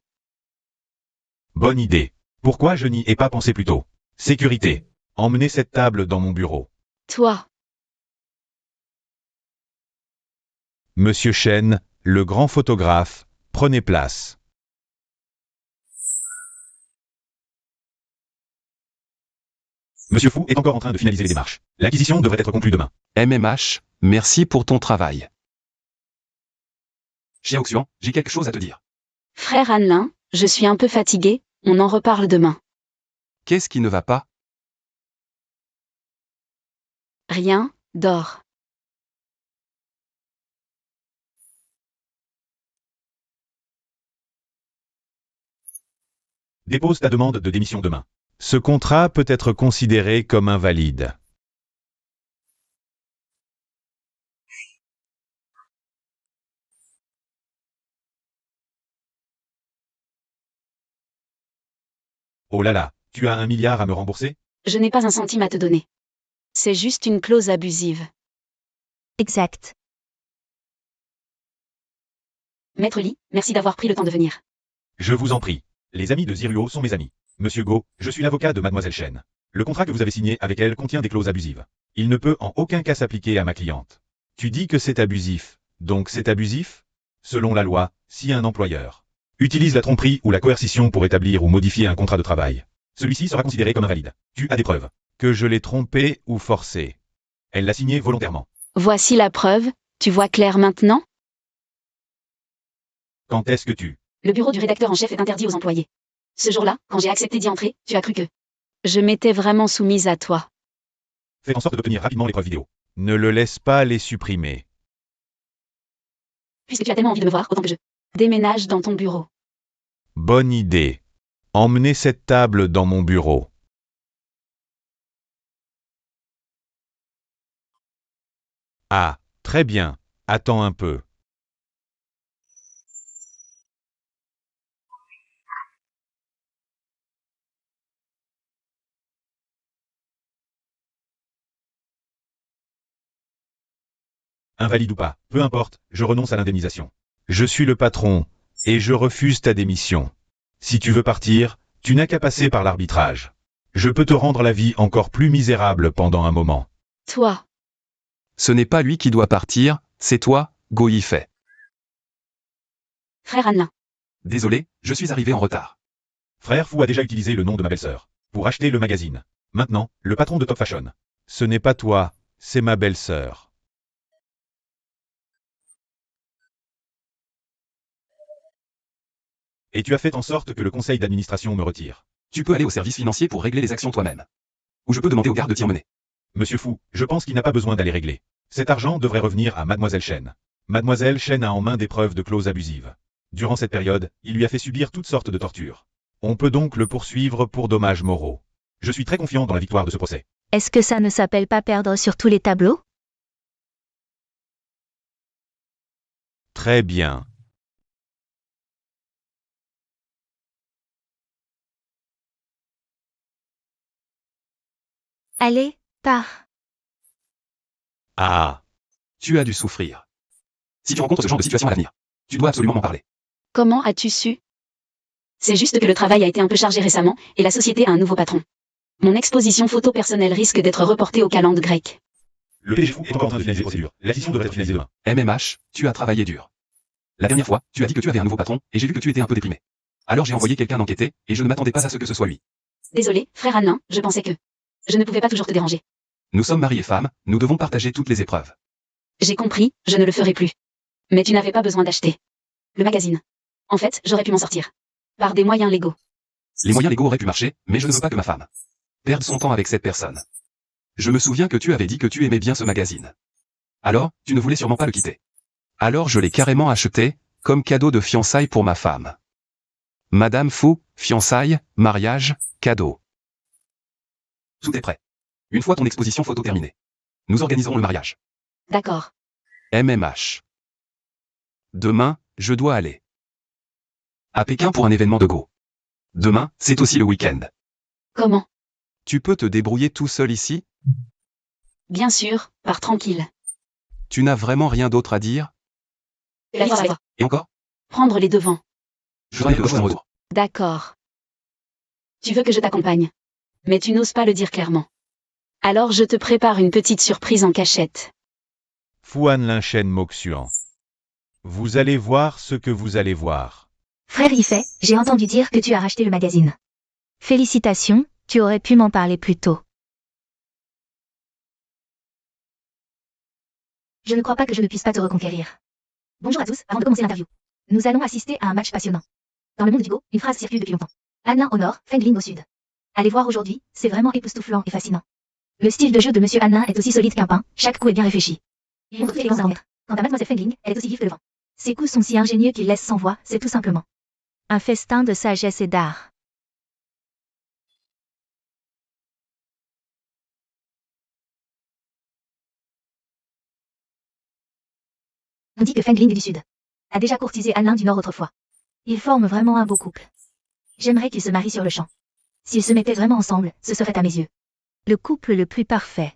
Bonne idée. Pourquoi je n'y ai pas pensé plus tôt? Sécurité. Emmenez cette table dans mon bureau. Toi, Monsieur Chen, le grand photographe, prenez place. Monsieur Fu est encore en train de finaliser les démarches. L'acquisition devrait être conclue demain. MMH, merci pour ton travail. Xiaoxian, j'ai quelque chose à te dire. frère Hanlin, je suis un peu fatigué, on en reparle demain. Qu'est-ce qui ne va pas? Rien, dors. Dépose ta demande de démission demain. Ce contrat peut être considéré comme invalide. Oh là là, tu as 1 milliard à me rembourser? Je n'ai pas un centime à te donner. C'est juste une clause abusive. Exact. Maître Lee, merci d'avoir pris le temps de venir. Je vous en prie. Les amis de Ziruo sont mes amis. Monsieur Go, je suis l'avocat de Mademoiselle Chen. Le contrat que vous avez signé avec elle contient des clauses abusives. Il ne peut en aucun cas s'appliquer à ma cliente. Tu dis que c'est abusif. Donc c'est abusif? Selon la loi, si un employeur utilise la tromperie ou la coercition pour établir ou modifier un contrat de travail, celui-ci sera considéré comme invalide. Tu as des preuves que je l'ai trompé ou forcé. Elle l'a signé volontairement. Voici la preuve, tu vois clair maintenant? Quand est-ce que tu... Le bureau du rédacteur en chef est interdit aux employés. Ce jour-là, quand j'ai accepté d'y entrer, tu as cru que je m'étais vraiment soumise à toi. Fais en sorte d'obtenir rapidement les preuves vidéo. Ne le laisse pas les supprimer. Puisque tu as tellement envie de me voir, autant que je déménage dans ton bureau. Bonne idée. Emmenez cette table dans mon bureau. Ah, très bien. Attends un peu. Invalide ou pas, peu importe, je renonce à l'indemnisation. Je suis le patron, et je refuse ta démission. Si tu veux partir, tu n'as qu'à passer par l'arbitrage. Je peux te rendre la vie encore plus misérable pendant un moment. Toi, Ce n'est pas lui qui doit partir, c'est toi, Go Yifei. frère Hanlin. Désolé, je suis arrivé en retard. Frère Fu a déjà utilisé le nom de ma belle-sœur pour acheter le magazine. Maintenant, le patron de Top Fashion. Ce n'est pas toi, c'est ma belle-sœur. Et tu as fait en sorte que le conseil d'administration me retire. Tu peux aller au service financier pour régler les actions toi-même. Ou je peux demander au garde de t'y emmener. Monsieur Fu, je pense qu'il n'a pas besoin d'aller régler. Cet argent devrait revenir à Mademoiselle Chen. Mademoiselle Chen a en main des preuves de clauses abusives. Durant cette période, il lui a fait subir toutes sortes de tortures. On peut donc le poursuivre pour dommages moraux. Je suis très confiant dans la victoire de ce procès. Est-ce que ça ne s'appelle pas perdre sur tous les tableaux? Très bien. Allez, pars. Ah, Tu as dû souffrir. Si tu rencontres ce genre de situation à l'avenir, tu dois absolument m'en parler. Comment as-tu su? C'est juste que le travail a été un peu chargé récemment, et la société a un nouveau patron. Mon exposition photo personnelle risque d'être reportée au calende grec. le PDG Fu est encore en train de finaliser les procédures. L'acquisition devrait être finalisée demain. MMH, tu as travaillé dur. La dernière fois, tu as dit que tu avais un nouveau patron, et j'ai vu que tu étais un peu déprimé. Alors j'ai envoyé quelqu'un d'enquêter, et je ne m'attendais pas à ce que ce soit lui. Désolé, frère Hanlin, je pensais que je ne pouvais pas toujours te déranger. Nous sommes mari et femme, nous devons partager toutes les épreuves. J'ai compris, je ne le ferai plus. Mais tu n'avais pas besoin d'acheter le magazine. En fait, j'aurais pu m'en sortir. Par des moyens légaux. Les moyens légaux auraient pu marcher, mais je ne veux pas que ma femme perde son temps avec cette personne. Je me souviens que tu avais dit que tu aimais bien ce magazine. Alors, tu ne voulais sûrement pas le quitter. Alors je l'ai carrément acheté, comme cadeau de fiançailles pour ma femme. Madame Faux, fiançailles, mariage, cadeau. Tout est prêt. Une fois ton exposition photo terminée, nous organiserons le mariage. D'accord. MMH. Demain, je dois aller à Pékin pour un événement de Go. Demain, c'est aussi le week-end. Comment? Tu peux te débrouiller tout seul ici? Bien sûr, pars tranquille. Tu n'as vraiment rien d'autre à dire? La vie va. Et encore? Prendre les devants. Je donnerai le choix en retour. D'accord. Tu veux que je t'accompagne. Mais tu n'oses pas le dire clairement. Alors je te prépare une petite surprise en cachette. Fuan Linshen Moxuan. Vous allez voir ce que vous allez voir. Frère Yifei, j'ai entendu dire que tu as racheté le magazine. Félicitations, tu aurais pu m'en parler plus tôt. Je ne crois pas que je ne puisse pas te reconquérir. Bonjour à tous, avant de commencer l'interview. Nous allons assister à un match passionnant. Dans le monde du Go, une phrase circule depuis longtemps. Anlin au nord, Feng Ling au sud. Allez voir aujourd'hui, c'est vraiment époustouflant et fascinant. Le style de jeu de Monsieur Anlin est aussi solide qu'un pain, chaque coup est bien réfléchi. Il montre toutes les à mettre. Quant à Mademoiselle Feng Ling, elle est aussi vive que le vent. Ses coups sont si ingénieux qu'ils laissent sans voix, c'est tout simplement un festin de sagesse et d'art. On dit que Feng Ling du Sud a déjà courtisé Anlin du Nord autrefois. Ils forment vraiment un beau couple. J'aimerais qu'ils se marient sur le champ. S'ils se mettaient vraiment ensemble, ce serait à mes yeux le couple le plus parfait.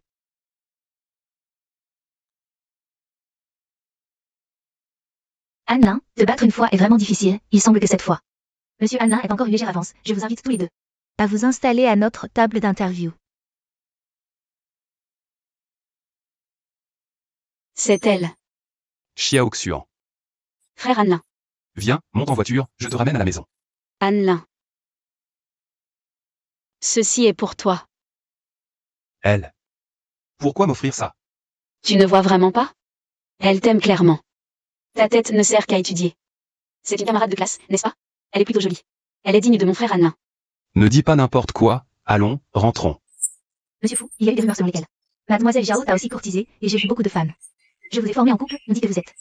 Anlin, te battre une fois est vraiment difficile, il semble que cette fois. Monsieur Anlin est encore une légère avance, je vous invite tous les deux à vous installer à notre table d'interview. C'est elle. Xiao Xuan. Frère Anlin. Viens, monte en voiture, je te ramène à la maison. Anlin. Ceci est pour toi. Elle. Pourquoi m'offrir ça? Tu ne vois vraiment pas? Elle t'aime clairement. Ta tête ne sert qu'à étudier. C'est une camarade de classe, n'est-ce pas? Elle est plutôt jolie. Elle est digne de mon frère Anlin. Ne dis pas n'importe quoi, allons, rentrons. Monsieur Fou, il y a eu des rumeurs selon lesquelles Mademoiselle Zhao t'a aussi courtisé, et j'ai vu beaucoup de fans. Je vous ai formé en couple, on dit que vous êtes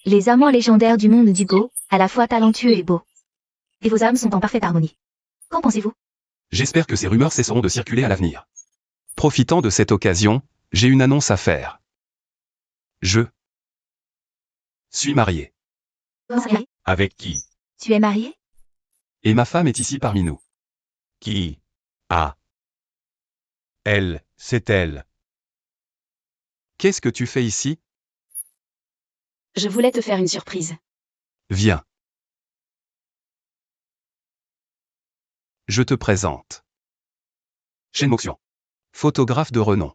les amants légendaires du monde du Go, à la fois talentueux et beaux. Et vos âmes sont en parfaite harmonie. Qu'en pensez-vous? J'espère que ces rumeurs cesseront de circuler à l'avenir. Profitant de cette occasion, j'ai une annonce à faire. Je suis marié. Marié? Avec qui? Tu es marié? Et ma femme est ici parmi nous. Qui? Ah. Elle, c'est elle. Qu'est-ce que tu fais ici? Je voulais te faire une surprise. Viens. Je te présente. Shen Moxian. Photographe de renom.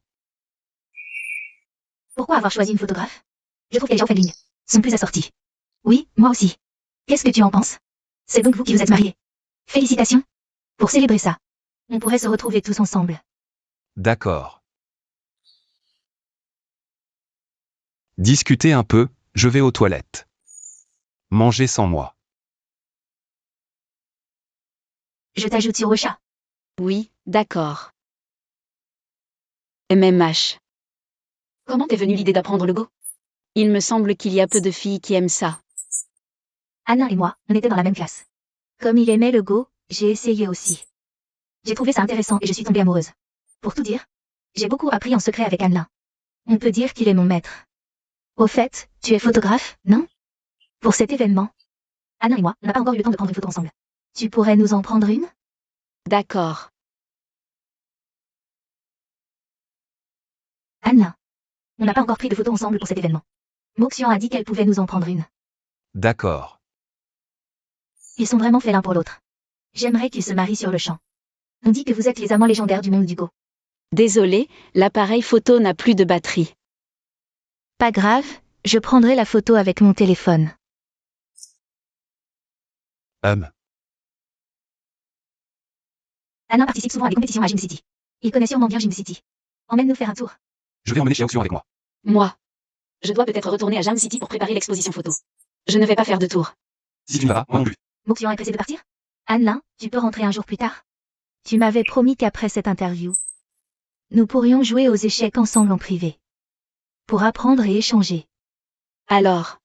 Pourquoi avoir choisi une photographe? Je trouve que les gens Feng Ling sont plus assortis. Oui, moi aussi. Qu'est-ce que tu en penses? C'est donc vous qui vous êtes mariés. Félicitations. Pour célébrer ça, on pourrait se retrouver tous ensemble. D'accord. Discutez un peu, je vais aux toilettes. Mangez sans moi. Je t'ajoute sur Ocha. Oui, d'accord. MMH. Comment t'es venue l'idée d'apprendre le Go? Il me semble qu'il y a peu de filles qui aiment ça. Anna et moi, on était dans la même classe. Comme il aimait le Go, j'ai essayé aussi. J'ai trouvé ça intéressant et je suis tombée amoureuse. Pour tout dire, j'ai beaucoup appris en secret avec Anna. On peut dire qu'il est mon maître. Au fait, tu es photographe, non? Pour cet événement, Anna et moi, on n'a pas encore eu le temps de prendre une photo ensemble. Tu pourrais nous en prendre une? D'accord. Anna, on n'a pas encore pris de photo ensemble pour cet événement. Moxian a dit qu'elle pouvait nous en prendre une. D'accord. Ils sont vraiment faits l'un pour l'autre. J'aimerais qu'ils se marient sur le champ. On dit que vous êtes les amants légendaires du monde du Go. Désolé, l'appareil photo n'a plus de batterie. Pas grave, je prendrai la photo avec mon téléphone. Anna participe souvent à des compétitions à Jim City. Il connaît sûrement bien Jim City. Emmène-nous faire un tour. Je vais emmener Xiao Xuan avec moi. Moi. Je dois peut-être retourner à Jam City pour préparer l'exposition photo. Je ne vais pas faire de tour. Si tu ne vas pas, moi non plus. Moxian est pressé de partir? Anna, tu peux rentrer un jour plus tard? Tu m'avais promis qu'après cette interview, nous pourrions jouer aux échecs ensemble en privé. Pour apprendre et échanger. Alors,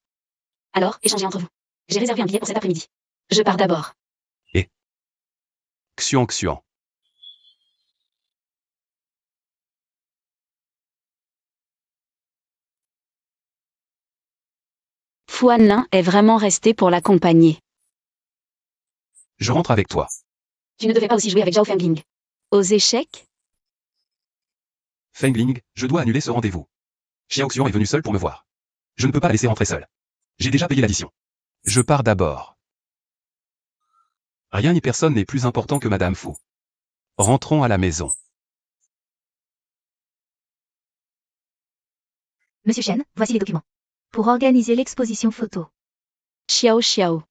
échangez entre vous. J'ai réservé un billet pour cet après-midi. Je pars d'abord. Et Xuan Xuan. Fu Hanlin est vraiment resté pour l'accompagner. Je rentre avec toi. Tu ne devais pas aussi jouer avec Zhao Fengling. Aux échecs? Fengling, je dois annuler ce rendez-vous. Xiao Xuan est venu seul pour me voir. Je ne peux pas la laisser rentrer seule. J'ai déjà payé l'addition. Je pars d'abord. Rien ni personne n'est plus important que Madame Fu. Rentrons à la maison. Monsieur Chen, voici les documents. Pour organiser l'exposition photo. Xiao Xiao.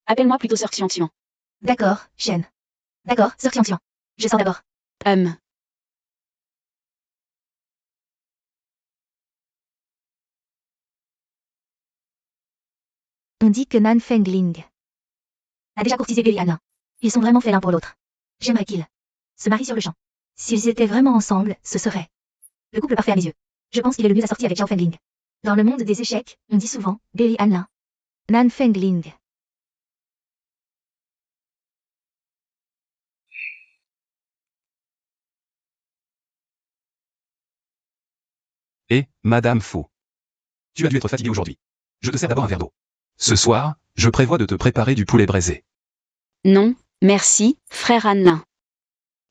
Appelle-moi plutôt Sœur Xian Xian. D'accord, Chen. D'accord, Sœur Xian Xian. Je sors d'abord. On dit que Nan Fengling a déjà courtisé Lei Hanlin. Ils sont vraiment faits l'un pour l'autre. J'aimerais qu'ils se marient sur le champ. S'ils étaient vraiment ensemble, ce serait le couple parfait à mes yeux. Je pense qu'il est le mieux assorti avec Zhao Fengling. Dans le monde des échecs, on dit souvent Lei Hanlin. Nan Fengling. Et, Madame Fu. Tu as dû être fatiguée aujourd'hui. Je te sers d'abord un verre d'eau. Ce soir, je prévois de te préparer du poulet braisé. Non, merci, frère Hanlin.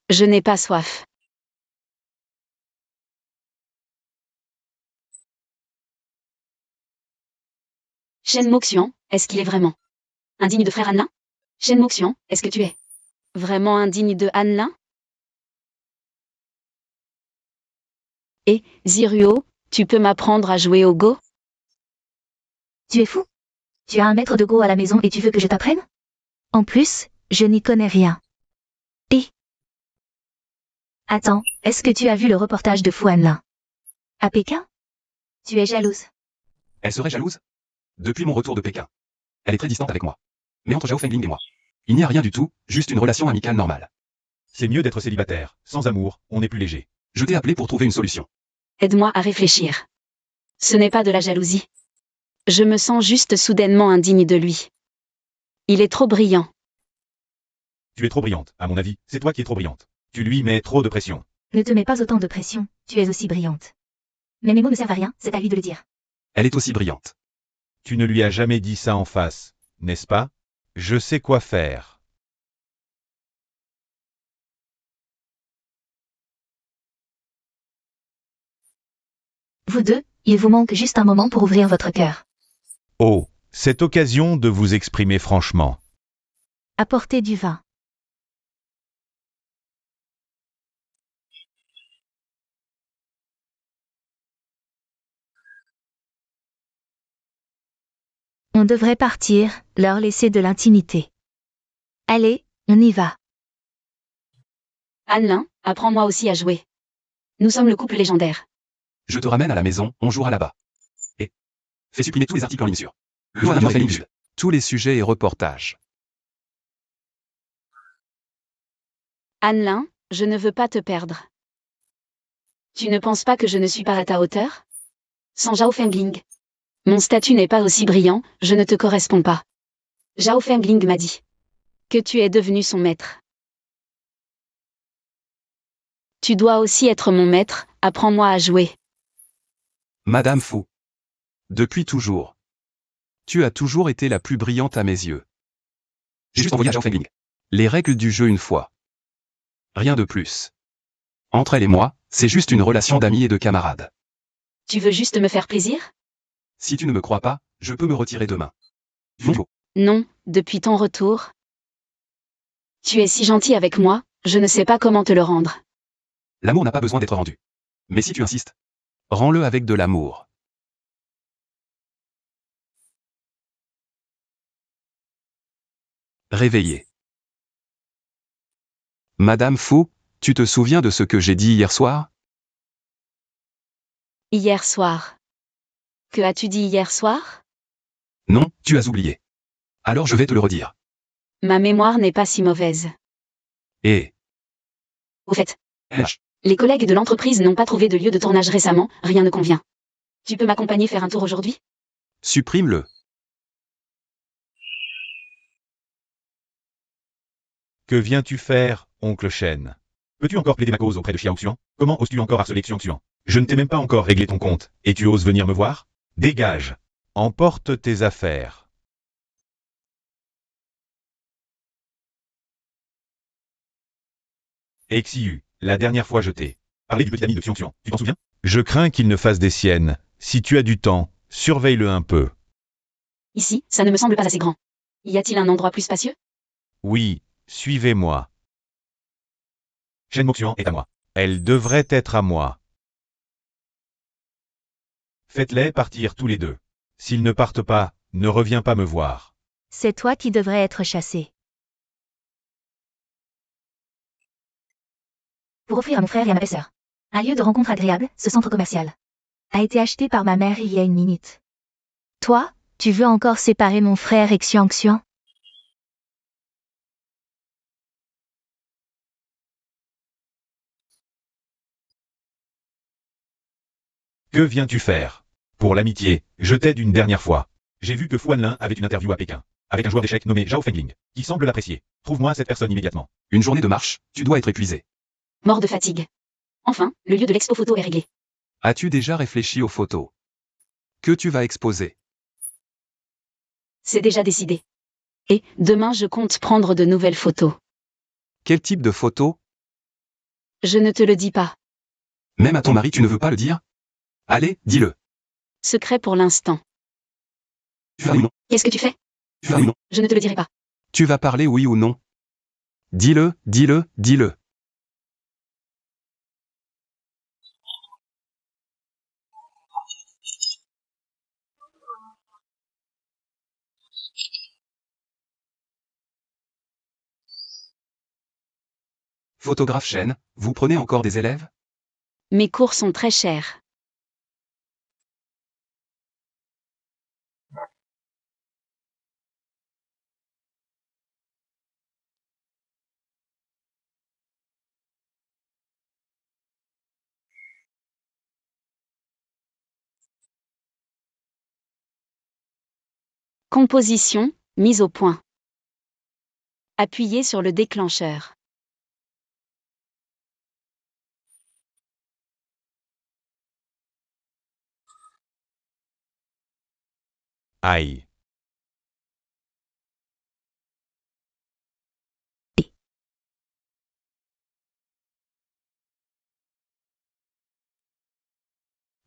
Je n'ai pas soif. Shen Moxian, est-ce qu'il est vraiment indigne de frère Hanlin? Shen Moxian, est-ce que tu es vraiment indigne de Hanlin? Et, Ziruo, tu peux m'apprendre à jouer au Go? Tu es fou? Tu as un maître de Go à la maison et tu veux que je t'apprenne? En plus, je n'y connais rien. Et... Attends, est-ce que tu as vu le reportage de Fu Hanlin à Pékin? Tu es jalouse. Elle serait jalouse? Depuis mon retour de Pékin. Elle est très distante avec moi. Mais entre Zhao Fengling et moi, il n'y a rien du tout, juste une relation amicale normale. C'est mieux d'être célibataire. Sans amour, on est plus léger. Je t'ai appelé pour trouver une solution. Aide-moi à réfléchir. Ce n'est pas de la jalousie. Je me sens juste soudainement indigne de lui. Il est trop brillant. Tu es trop brillante, à mon avis. C'est toi qui es trop brillante. Tu lui mets trop de pression. Ne te mets pas autant de pression, tu es aussi brillante. Mais mes mots ne servent à rien, c'est à lui de le dire. Elle est aussi brillante. Tu ne lui as jamais dit ça en face, n'est-ce pas? Je sais quoi faire. Vous deux, il vous manque juste un moment pour ouvrir votre cœur. Oh, cette occasion de vous exprimer franchement. Apportez du vin. On devrait partir, leur laisser de l'intimité. Allez, on y va. Hanlin, apprends-moi aussi à jouer. Nous sommes le couple légendaire. Je te ramène à la maison, on jouera là-bas. Et fais supprimer tous les articles en ligne sur le journal Fengling Sud. Tous les sujets et reportages. Hanlin, je ne veux pas te perdre. Tu ne penses pas que je ne suis pas à ta hauteur? Sans Zhao Fengling. Mon statut n'est pas aussi brillant, je ne te corresponds pas. Zhao Fengling m'a dit que tu es devenu son maître. Tu dois aussi être mon maître, apprends-moi à jouer. Madame Fu. Depuis toujours. Tu as toujours été la plus brillante à mes yeux. J'ai juste envoyé à Zhao Fengling les règles du jeu une fois. Rien de plus. Entre elle et moi, c'est juste une relation d'amis et de camarades. Tu veux juste me faire plaisir? Si tu ne me crois pas, je peux me retirer demain. Bonjour. Non, depuis ton retour. Tu es si gentil avec moi, je ne sais pas comment te le rendre. L'amour n'a pas besoin d'être rendu. Mais si tu insistes, rends-le avec de l'amour. Réveillé. Madame Fu, tu te souviens de ce que j'ai dit hier soir? Hier soir. Que as-tu dit hier soir? Non, tu as oublié. Alors je vais te le redire. Ma mémoire n'est pas si mauvaise. Et... Au fait, H. les collègues de l'entreprise n'ont pas trouvé de lieu de tournage récemment, rien ne convient. Tu peux m'accompagner faire un tour aujourd'hui? Supprime-le. Que viens-tu faire, oncle Shen? Peux-tu encore plaider ma cause auprès de Xiaoxian? Comment oses-tu encore harceler Xiaoxian? Je ne t'ai même pas encore réglé ton compte, et tu oses venir me voir? Dégage. Emporte tes affaires. Et Xiu, la dernière fois je t'ai parlé du petit ami de Xiaoxian, tu t'en souviens? Je crains qu'il ne fasse des siennes. Si tu as du temps, surveille-le un peu. Ici, ça ne me semble pas assez grand. Y a-t-il un endroit plus spacieux? Oui, suivez-moi. Shen Moxian est à moi. Elle devrait être à moi. Faites-les partir tous les deux. S'ils ne partent pas, ne reviens pas me voir. C'est toi qui devrais être chassé. Pour offrir à mon frère et à ma belle-sœur un lieu de rencontre agréable, ce centre commercial a été acheté par ma mère il y a une minute. Toi, tu veux encore séparer mon frère et Xiangxian? Que viens-tu faire? Pour l'amitié, je t'aide une dernière fois. J'ai vu que Fu Hanlin avait une interview à Pékin, avec un joueur d'échecs nommé Zhao Fengling, qui semble l'apprécier. Trouve-moi cette personne immédiatement. Une journée de marche, tu dois être épuisé. Mort de fatigue. Enfin, le lieu de l'expo photo est réglé. As-tu déjà réfléchi aux photos que tu vas exposer? C'est déjà décidé. Et, demain je compte prendre de nouvelles photos. Quel type de photos? Je ne te le dis pas. Même à ton mari tu ne veux pas le dire? Allez, dis-le. Secret pour l'instant. Tu vas ou non? Qu'est-ce que tu fais? Tu vas ou non? Je ne te le dirai pas. Tu vas parler oui ou non? Dis-le, dis-le, dis-le. Photographe Shen, vous prenez encore des élèves? Mes cours sont très chers. Composition, mise au point. Appuyez sur le déclencheur. Aïe.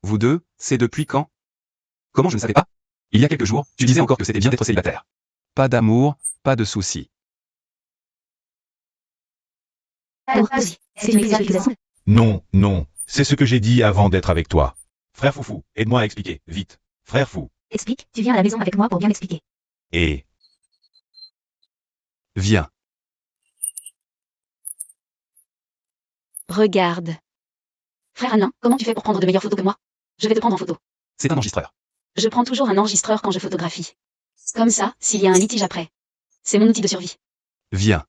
Vous deux, c'est depuis quand? Comment je ne savais pas? Il y a quelques jours, tu disais encore que c'était bien d'être célibataire. Pas d'amour, pas de soucis. C'est une accusation. Non, non, c'est ce que j'ai dit avant d'être avec toi. Frère Foufou, aide-moi à expliquer, vite. Frère Fou. Explique, tu viens à la maison avec moi pour bien expliquer. Et... Viens. Regarde. Frère Alain, comment tu fais pour prendre de meilleures photos que moi? Je vais te prendre en photo. C'est un enregistreur. Je prends toujours un enregistreur quand je photographie. Comme ça, s'il y a un litige après. C'est mon outil de survie. Viens.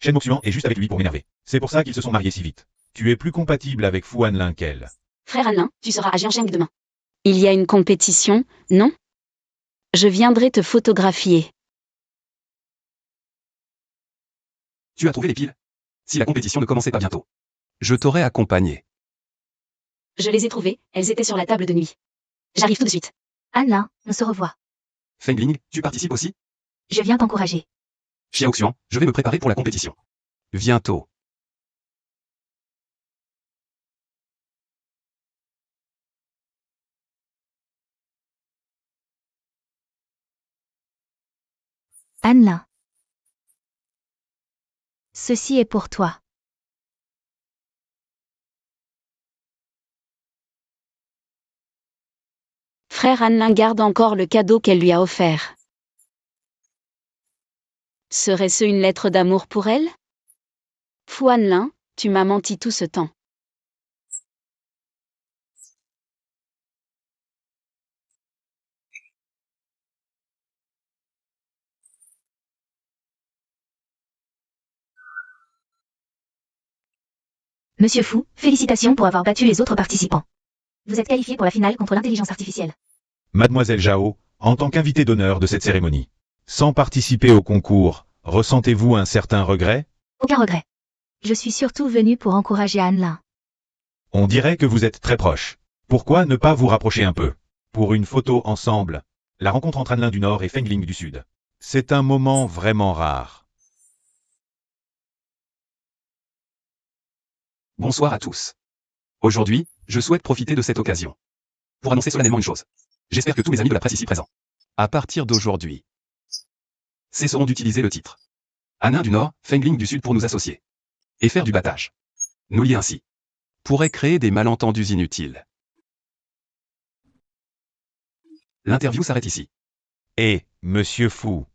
Shen Moxian est juste avec lui pour m'énerver. C'est pour ça qu'ils se sont mariés si vite. Tu es plus compatible avec Fu Hanlin qu'elle. Frère Alain, tu seras à Jiangsheng demain. Il y a une compétition, non? Je viendrai te photographier. Tu as trouvé les piles? Si la compétition ne commençait pas bientôt, je t'aurais accompagné. Je les ai trouvées, elles étaient sur la table de nuit. J'arrive tout de suite. Anna, on se revoit. Fengling, tu participes aussi? Je viens t'encourager. Xiaoxian, je vais me préparer pour la compétition. Bientôt. Anna. Ceci est pour toi. Frère Hanlin garde encore le cadeau qu'elle lui a offert. Serait-ce une lettre d'amour pour elle? Fu Hanlin, tu m'as menti tout ce temps. Monsieur Fou, félicitations pour avoir battu les autres participants. Vous êtes qualifié pour la finale contre l'intelligence artificielle. Mademoiselle Zhao, en tant qu'invitée d'honneur de cette cérémonie, sans participer au concours, Ressentez-vous un certain regret? Aucun regret. Je suis surtout venue pour encourager Anne-Lin. On dirait que vous êtes très proches. Pourquoi ne pas vous rapprocher un peu? Pour une photo ensemble. La rencontre entre Anne-Lin du Nord et Fengling du Sud. C'est un moment vraiment rare. Bonsoir à tous. Aujourd'hui, je souhaite profiter de cette occasion pour annoncer solennellement une chose. J'espère que tous mes amis de la presse ici présents, À partir d'aujourd'hui, cesseront d'utiliser le titre Anne-Lin du Nord, Fengling du Sud pour nous associer et faire du battage. Nous lier ainsi pourrait créer des malentendus inutiles. L'interview s'arrête ici. Et, Monsieur Fu,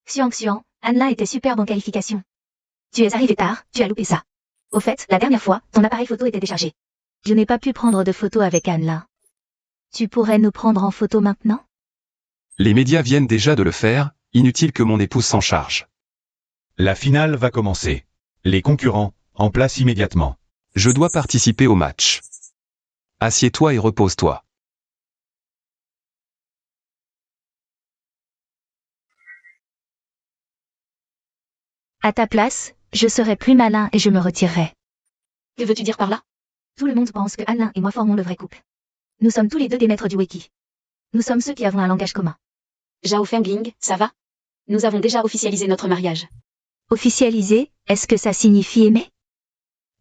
Xiang, Anne-Lin était superbe en qualification. Tu es arrivé tard, tu as loupé ça. Au fait, la dernière fois, ton appareil photo était déchargé. Je n'ai pas pu prendre de photos avec Anne-Lin. Tu pourrais nous prendre en photo maintenant? Les médias viennent déjà de le faire, inutile que mon épouse s'en charge. la finale va commencer. Les concurrents, en place immédiatement. Je dois participer au match. Assieds-toi et repose-toi. À ta place, je serais plus malin et je me retirerais. Que veux-tu dire par là? Tout le monde pense que Anne-Lin et moi formons le vrai couple. Nous sommes tous les deux des maîtres du Wiki. Nous sommes ceux qui avons un langage commun. Zhao Fengling, ça va? Nous avons déjà officialisé notre mariage. Officialiser, est-ce que ça signifie aimer?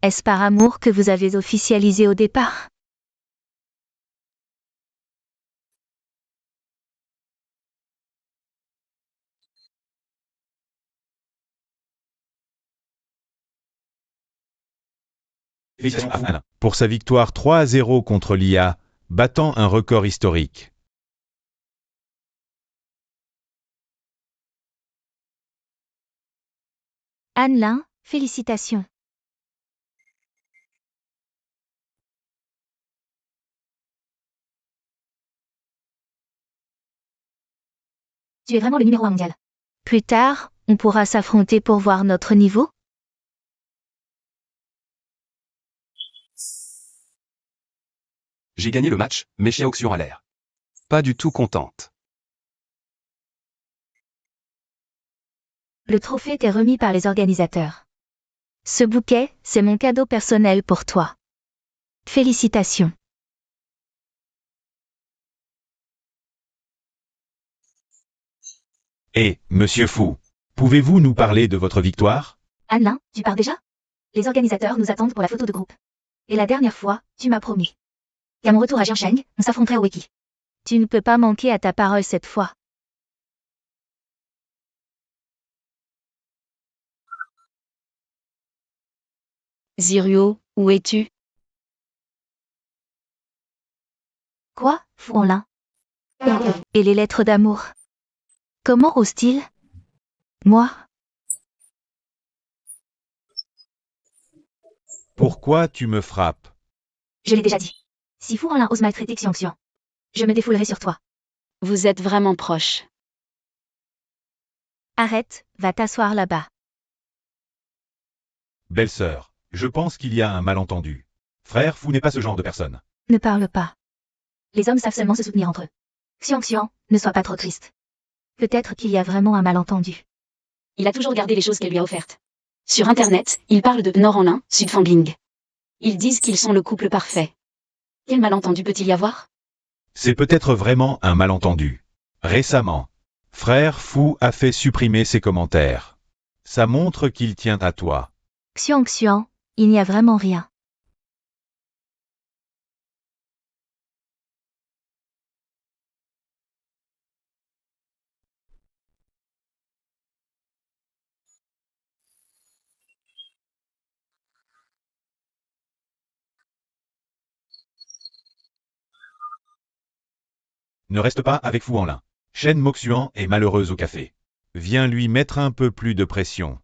Est-ce par amour que vous avez officialisé au départ? Félicitations à Anne pour sa victoire 3-0 contre l'IA, battant un record historique. Anne-Lin, félicitations. Tu es vraiment le numéro 1 mondial. Plus tard, on pourra s'affronter pour voir notre niveau? J'ai gagné le match, mais Xiaoxian a l'air pas du tout contente. Le trophée t'est remis par les organisateurs. Ce bouquet, c'est mon cadeau personnel pour toi. Félicitations. Et, Monsieur Fu, pouvez-vous nous parler de votre victoire? Anne-Lin, tu pars déjà? Les organisateurs nous attendent pour la photo de groupe. Et la dernière fois, tu m'as promis qu'à mon retour à Jiangsheng, on s'affronterait au Wiki. Tu ne peux pas manquer à ta parole cette fois. Ziruo, où es-tu? Quoi, Fu Honlin? Et les lettres d'amour? Comment ose-t-il? Moi? Pourquoi tu me frappes? Je l'ai déjà dit. Si Fu Honlin ose maltraiter Xiangxian, je me défoulerai sur toi. Vous êtes vraiment proches. Arrête, va t'asseoir là-bas. Belle-sœur, je pense qu'il y a un malentendu. Frère Fu n'est pas ce genre de personne. Ne parle pas. Les hommes savent seulement se soutenir entre eux. Xiangxian, ne sois pas trop triste. Peut-être qu'il y a vraiment un malentendu. Il a toujours gardé les choses qu'elle lui a offertes. Sur Internet, ils parlent de Nord en l'un, Sud Fengling. Ils disent qu'ils sont le couple parfait. Quel malentendu peut-il y avoir? C'est peut-être vraiment un malentendu. Récemment, frère Fu a fait supprimer ses commentaires. Ça montre qu'il tient à toi. Xiangxian, il n'y a vraiment rien. Ne reste pas avec Fu Honlin. Shen Moxuan est malheureuse au café. Viens lui mettre un peu plus de pression.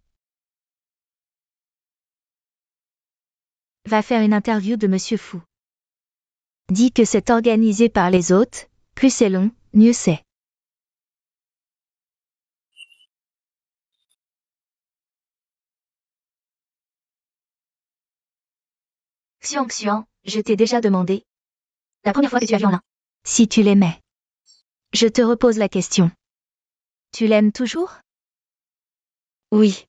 Va faire une interview de Monsieur Fu. Dis que c'est organisé par les hôtes, plus c'est long, mieux c'est. Xiangxian, je t'ai déjà demandé. La première fois que tu as vu Honlin. Si tu l'aimais. Je te repose la question. Tu l'aimes toujours? Oui.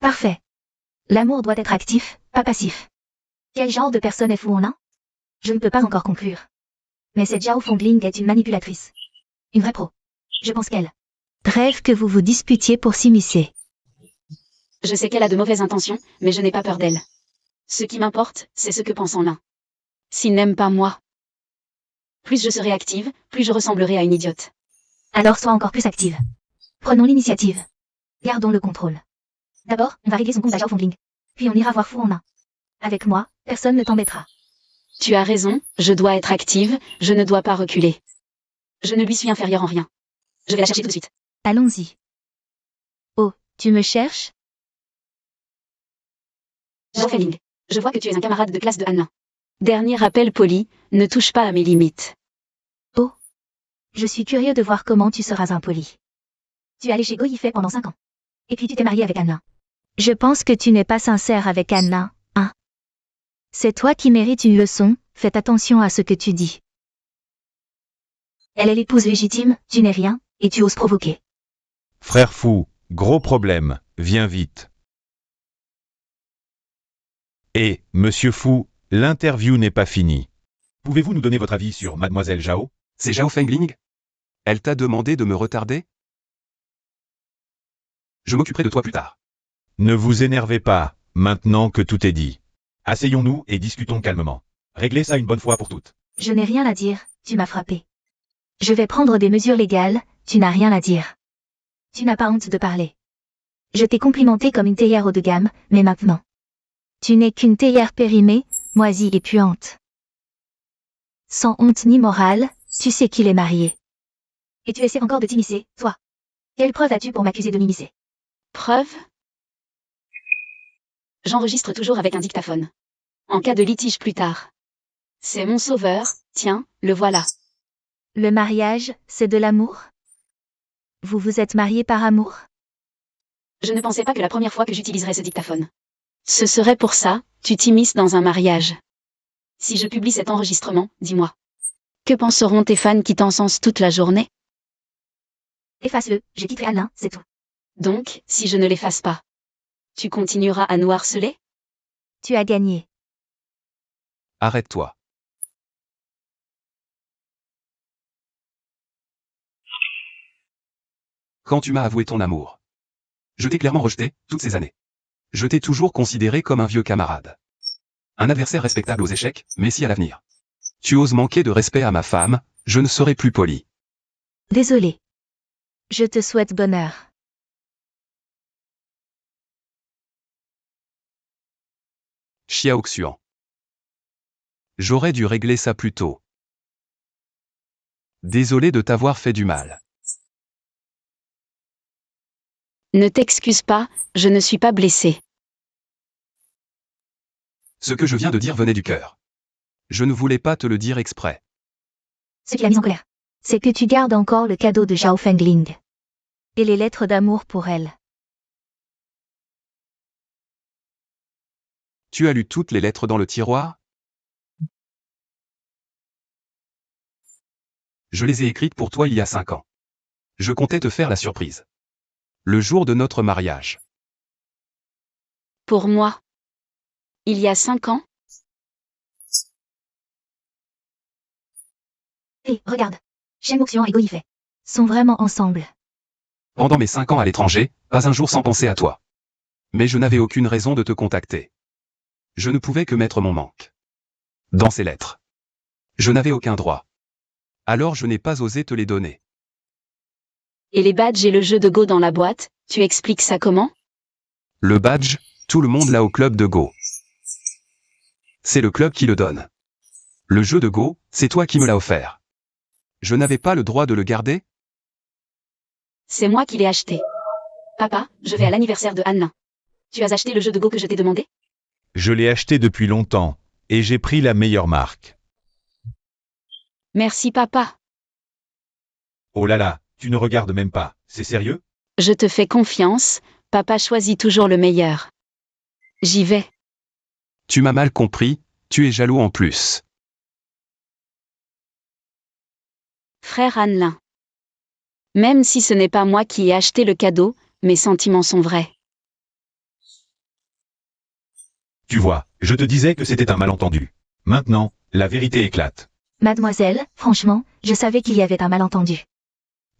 Parfait. L'amour doit être actif, pas passif. Quel genre de personne est Fu Honlin? Je ne peux pas encore conclure. Mais cette Zhao Fengling est une manipulatrice. Une vraie pro. Je pense qu'elle rêve que vous vous disputiez pour s'immiscer. Je sais qu'elle a de mauvaises intentions, mais je n'ai pas peur d'elle. Ce qui m'importe, c'est ce que pense Honlin. S'il n'aime pas moi, plus je serai active, plus je ressemblerai à une idiote. Alors sois encore plus active. Prenons l'initiative. Gardons le contrôle. D'abord, on va régler son compte à Zhao Fengling. Puis on ira voir Fu Honlin. Avec moi, personne ne t'embêtera. Tu as raison, je dois être active, je ne dois pas reculer. Je ne lui suis inférieure en rien. Je vais la chercher tout de suite. Allons-y. Oh, tu me cherches? Zhao Fengling, je vois que tu es un camarade de classe de Hanlin. Dernier rappel poli, ne touche pas à mes limites. Oh. Je suis curieux de voir comment tu seras impoli. Tu es allé chez Go Yifei pendant 5 ans. Et puis tu t'es marié avec Hanlin. Je pense que tu n'es pas sincère avec Hanlin, hein? C'est toi qui mérites une leçon, fais attention à ce que tu dis. Elle est l'épouse légitime, tu n'es rien, et tu oses provoquer. Frère fou, gros problème, viens vite. Et, monsieur Fou, l'interview n'est pas finie. Pouvez-vous nous donner votre avis sur mademoiselle Zhao? C'est Zhao Fengling? Elle t'a demandé de me retarder? Je m'occuperai de toi plus tard. Ne vous énervez pas, maintenant que tout est dit. Asseyons-nous et discutons calmement. Réglez ça une bonne fois pour toutes. Je n'ai rien à dire, tu m'as frappé. Je vais prendre des mesures légales, tu n'as rien à dire. Tu n'as pas honte de parler. Je t'ai complimenté comme une théière haut de gamme, mais maintenant. Tu n'es qu'une théière périmée, moisie et puante. Sans honte ni morale, tu sais qu'il est marié. Et tu essaies encore de t'immiscer, toi. Quelle preuve as-tu pour m'accuser de m'immiscer? Preuve? J'enregistre toujours avec un dictaphone. En cas de litige plus tard. C'est mon sauveur, tiens, le voilà. Le mariage, c'est de l'amour? Vous vous êtes mariés par amour? Je ne pensais pas que la première fois que j'utiliserais ce dictaphone. Ce serait pour ça, tu t'immisces dans un mariage. Si je publie cet enregistrement, dis-moi. Que penseront tes fans qui t'encensent toute la journée? Efface-le, j'ai quitté Hanlin, c'est tout. Donc, si je ne l'efface pas, tu continueras à nous harceler? Tu as gagné. Arrête-toi. Quand tu m'as avoué ton amour, je t'ai clairement rejeté, toutes ces années. Je t'ai toujours considéré comme un vieux camarade. Un adversaire respectable aux échecs, mais si à l'avenir. Tu oses manquer de respect à ma femme, je ne serai plus poli. Désolé. Je te souhaite bonheur. Xiao Xuan. J'aurais dû régler ça plus tôt. Désolé de t'avoir fait du mal. Ne t'excuse pas, je ne suis pas blessée. Ce que je viens de dire venait du cœur. Je ne voulais pas te le dire exprès. Ce qui l'a mise en colère, c'est que tu gardes encore le cadeau de Zhao Fengling. Et les lettres d'amour pour elle. Tu as lu toutes les lettres dans le tiroir? Je les ai écrites pour toi il y a 5 ans. Je comptais te faire la surprise. Le jour de notre mariage. Pour moi. Il y a 5 ans? Hé, regarde. Shen Wuxian et Go Yifei sont vraiment ensemble. Pendant mes 5 ans à l'étranger, pas un jour sans penser à toi. Mais je n'avais aucune raison de te contacter. Je ne pouvais que mettre mon manque dans ces lettres. Je n'avais aucun droit. Alors je n'ai pas osé te les donner. Et les badges et le jeu de Go dans la boîte, tu expliques ça comment? Le badge, tout le monde l'a au club de Go. C'est le club qui le donne. Le jeu de Go, c'est toi qui me l'as offert. Je n'avais pas le droit de le garder? C'est moi qui l'ai acheté. Papa, je vais à l'anniversaire de Hanlin. Tu as acheté le jeu de Go que je t'ai demandé? Je l'ai acheté depuis longtemps, et j'ai pris la meilleure marque. Merci papa. Oh là là, tu ne regardes même pas, c'est sérieux? Je te fais confiance, papa choisit toujours le meilleur. J'y vais. Tu m'as mal compris, tu es jaloux en plus. Frère Annelin. Même si ce n'est pas moi qui ai acheté le cadeau, mes sentiments sont vrais. Tu vois, je te disais que c'était un malentendu. Maintenant, la vérité éclate. Mademoiselle, franchement, je savais qu'il y avait un malentendu.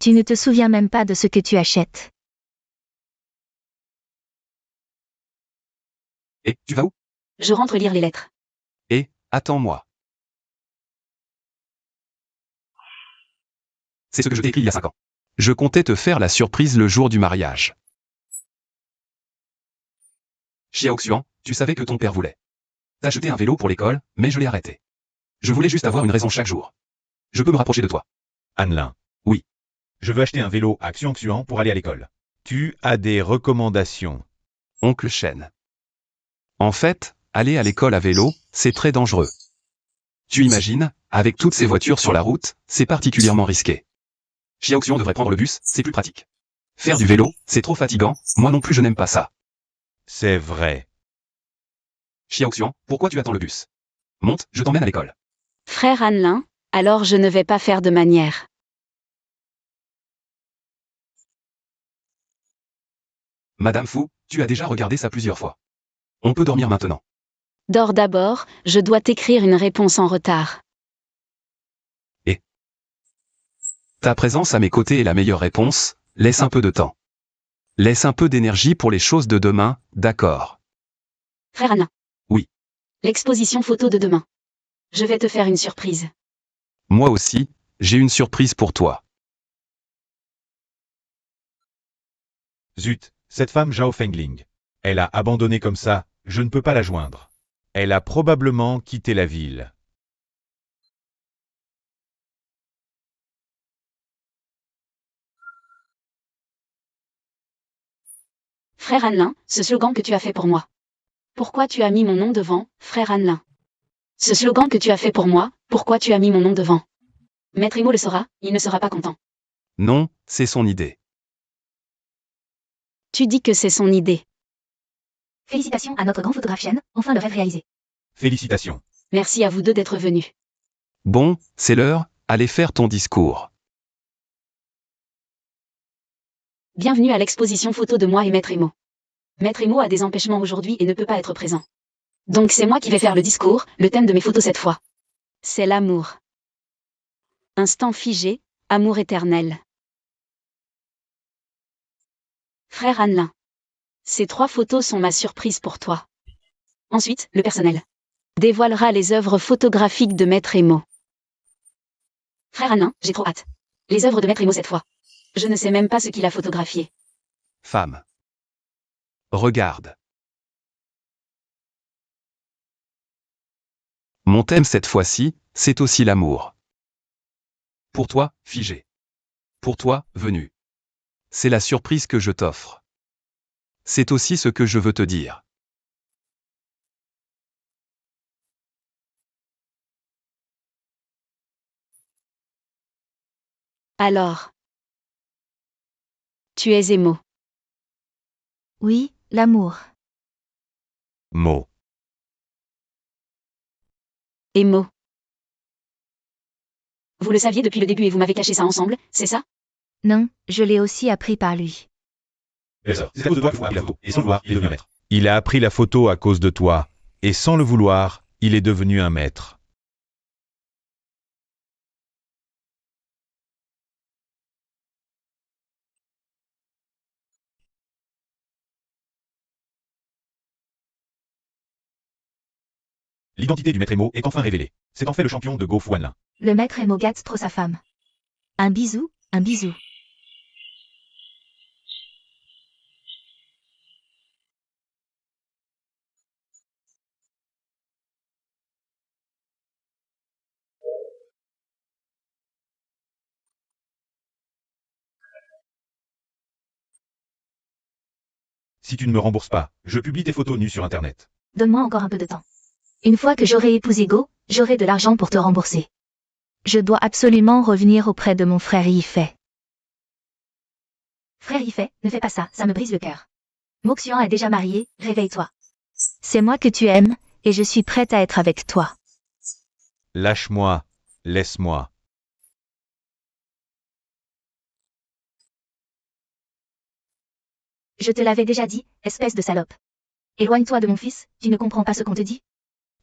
Tu ne te souviens même pas de ce que tu achètes. Et, tu vas où? Je rentre lire les lettres. Et, attends-moi. C'est ce que je t'ai écrit il y a 5 ans. Je comptais te faire la surprise le jour du mariage. Xiaoxuan, tu savais que ton père voulait t'acheter un vélo pour l'école, mais je l'ai arrêté. Je voulais juste avoir une raison chaque jour. Je peux me rapprocher de toi. Annelin. Oui. Je veux acheter un vélo à Xuanxuan pour aller à l'école. Tu as des recommandations. Oncle Shen. En fait, aller à l'école à vélo, c'est très dangereux. Tu imagines, avec toutes ces voitures sur la route, c'est particulièrement risqué. Xiaoxian devrait prendre le bus, c'est plus pratique. Faire du vélo, c'est trop fatigant, moi non plus je n'aime pas ça. C'est vrai. Xiaoxian, pourquoi tu attends le bus? Monte, je t'emmène à l'école. Frère Annelin, alors je ne vais pas faire de manière. Madame Fu, tu as déjà regardé ça plusieurs fois. On peut dormir maintenant. Dors d'abord, je dois t'écrire une réponse en retard. Ta présence à mes côtés est la meilleure réponse, laisse un peu de temps. Laisse un peu d'énergie pour les choses de demain, d'accord. Frère Annelin. Oui. L'exposition photo de demain. Je vais te faire une surprise. Moi aussi, j'ai une surprise pour toi. Zut, cette femme Zhao Fengling. Elle a abandonné comme ça, je ne peux pas la joindre. Elle a probablement quitté la ville. Frère Annelin, ce slogan que tu as fait pour moi. Pourquoi tu as mis mon nom devant, frère Annelin? Ce slogan que tu as fait pour moi, pourquoi tu as mis mon nom devant? Maître Imo le saura, il ne sera pas content. Non, c'est son idée. Tu dis que c'est son idée. Félicitations à notre grand photographe Chen, enfin le rêve réalisé. Félicitations. Merci à vous deux d'être venus. Bon, c'est l'heure, allez faire ton discours. Bienvenue à l'exposition photo de moi et Maître Imo. Maître Imo a des empêchements aujourd'hui et ne peut pas être présent. Donc c'est moi qui vais faire le discours, le thème de mes photos cette fois. C'est l'amour. Instant figé, amour éternel. Frère Annelin. Ces 3 photos sont ma surprise pour toi. Ensuite, le personnel dévoilera les œuvres photographiques de Maître Imo. Frère Annelin, j'ai trop hâte. Les œuvres de Maître Imo cette fois. Je ne sais même pas ce qu'il a photographié. Femme. Regarde. Mon thème cette fois-ci, c'est aussi l'amour. Pour toi, figé. Pour toi, venu. C'est la surprise que je t'offre. C'est aussi ce que je veux te dire. Alors. Tu es Imo. Oui, l'amour. Mot. Imo. Vous le saviez depuis le début et vous m'avez caché ça ensemble, c'est ça? Non, je l'ai aussi appris par lui. C'est à cause de toi qu'il faut appeler la photo. Et sans le vouloir, il est devenu un maître. Il a appris la photo à cause de toi. Et sans le vouloir, il est devenu un maître. L'identité du maître Emo est enfin révélée. C'est en fait le champion de Go Fuanlin. Le maître Emo gâte trop sa femme. Un bisou, un bisou. Si tu ne me rembourses pas, je publie tes photos nues sur Internet. Donne-moi encore un peu de temps. Une fois que j'aurai épousé Go, j'aurai de l'argent pour te rembourser. Je dois absolument revenir auprès de mon frère Yifei. Frère Yifei, ne fais pas ça, ça me brise le cœur. Moxian est déjà marié, réveille-toi. C'est moi que tu aimes, et je suis prête à être avec toi. Lâche-moi, laisse-moi. Je te l'avais déjà dit, espèce de salope. Éloigne-toi de mon fils, tu ne comprends pas ce qu'on te dit?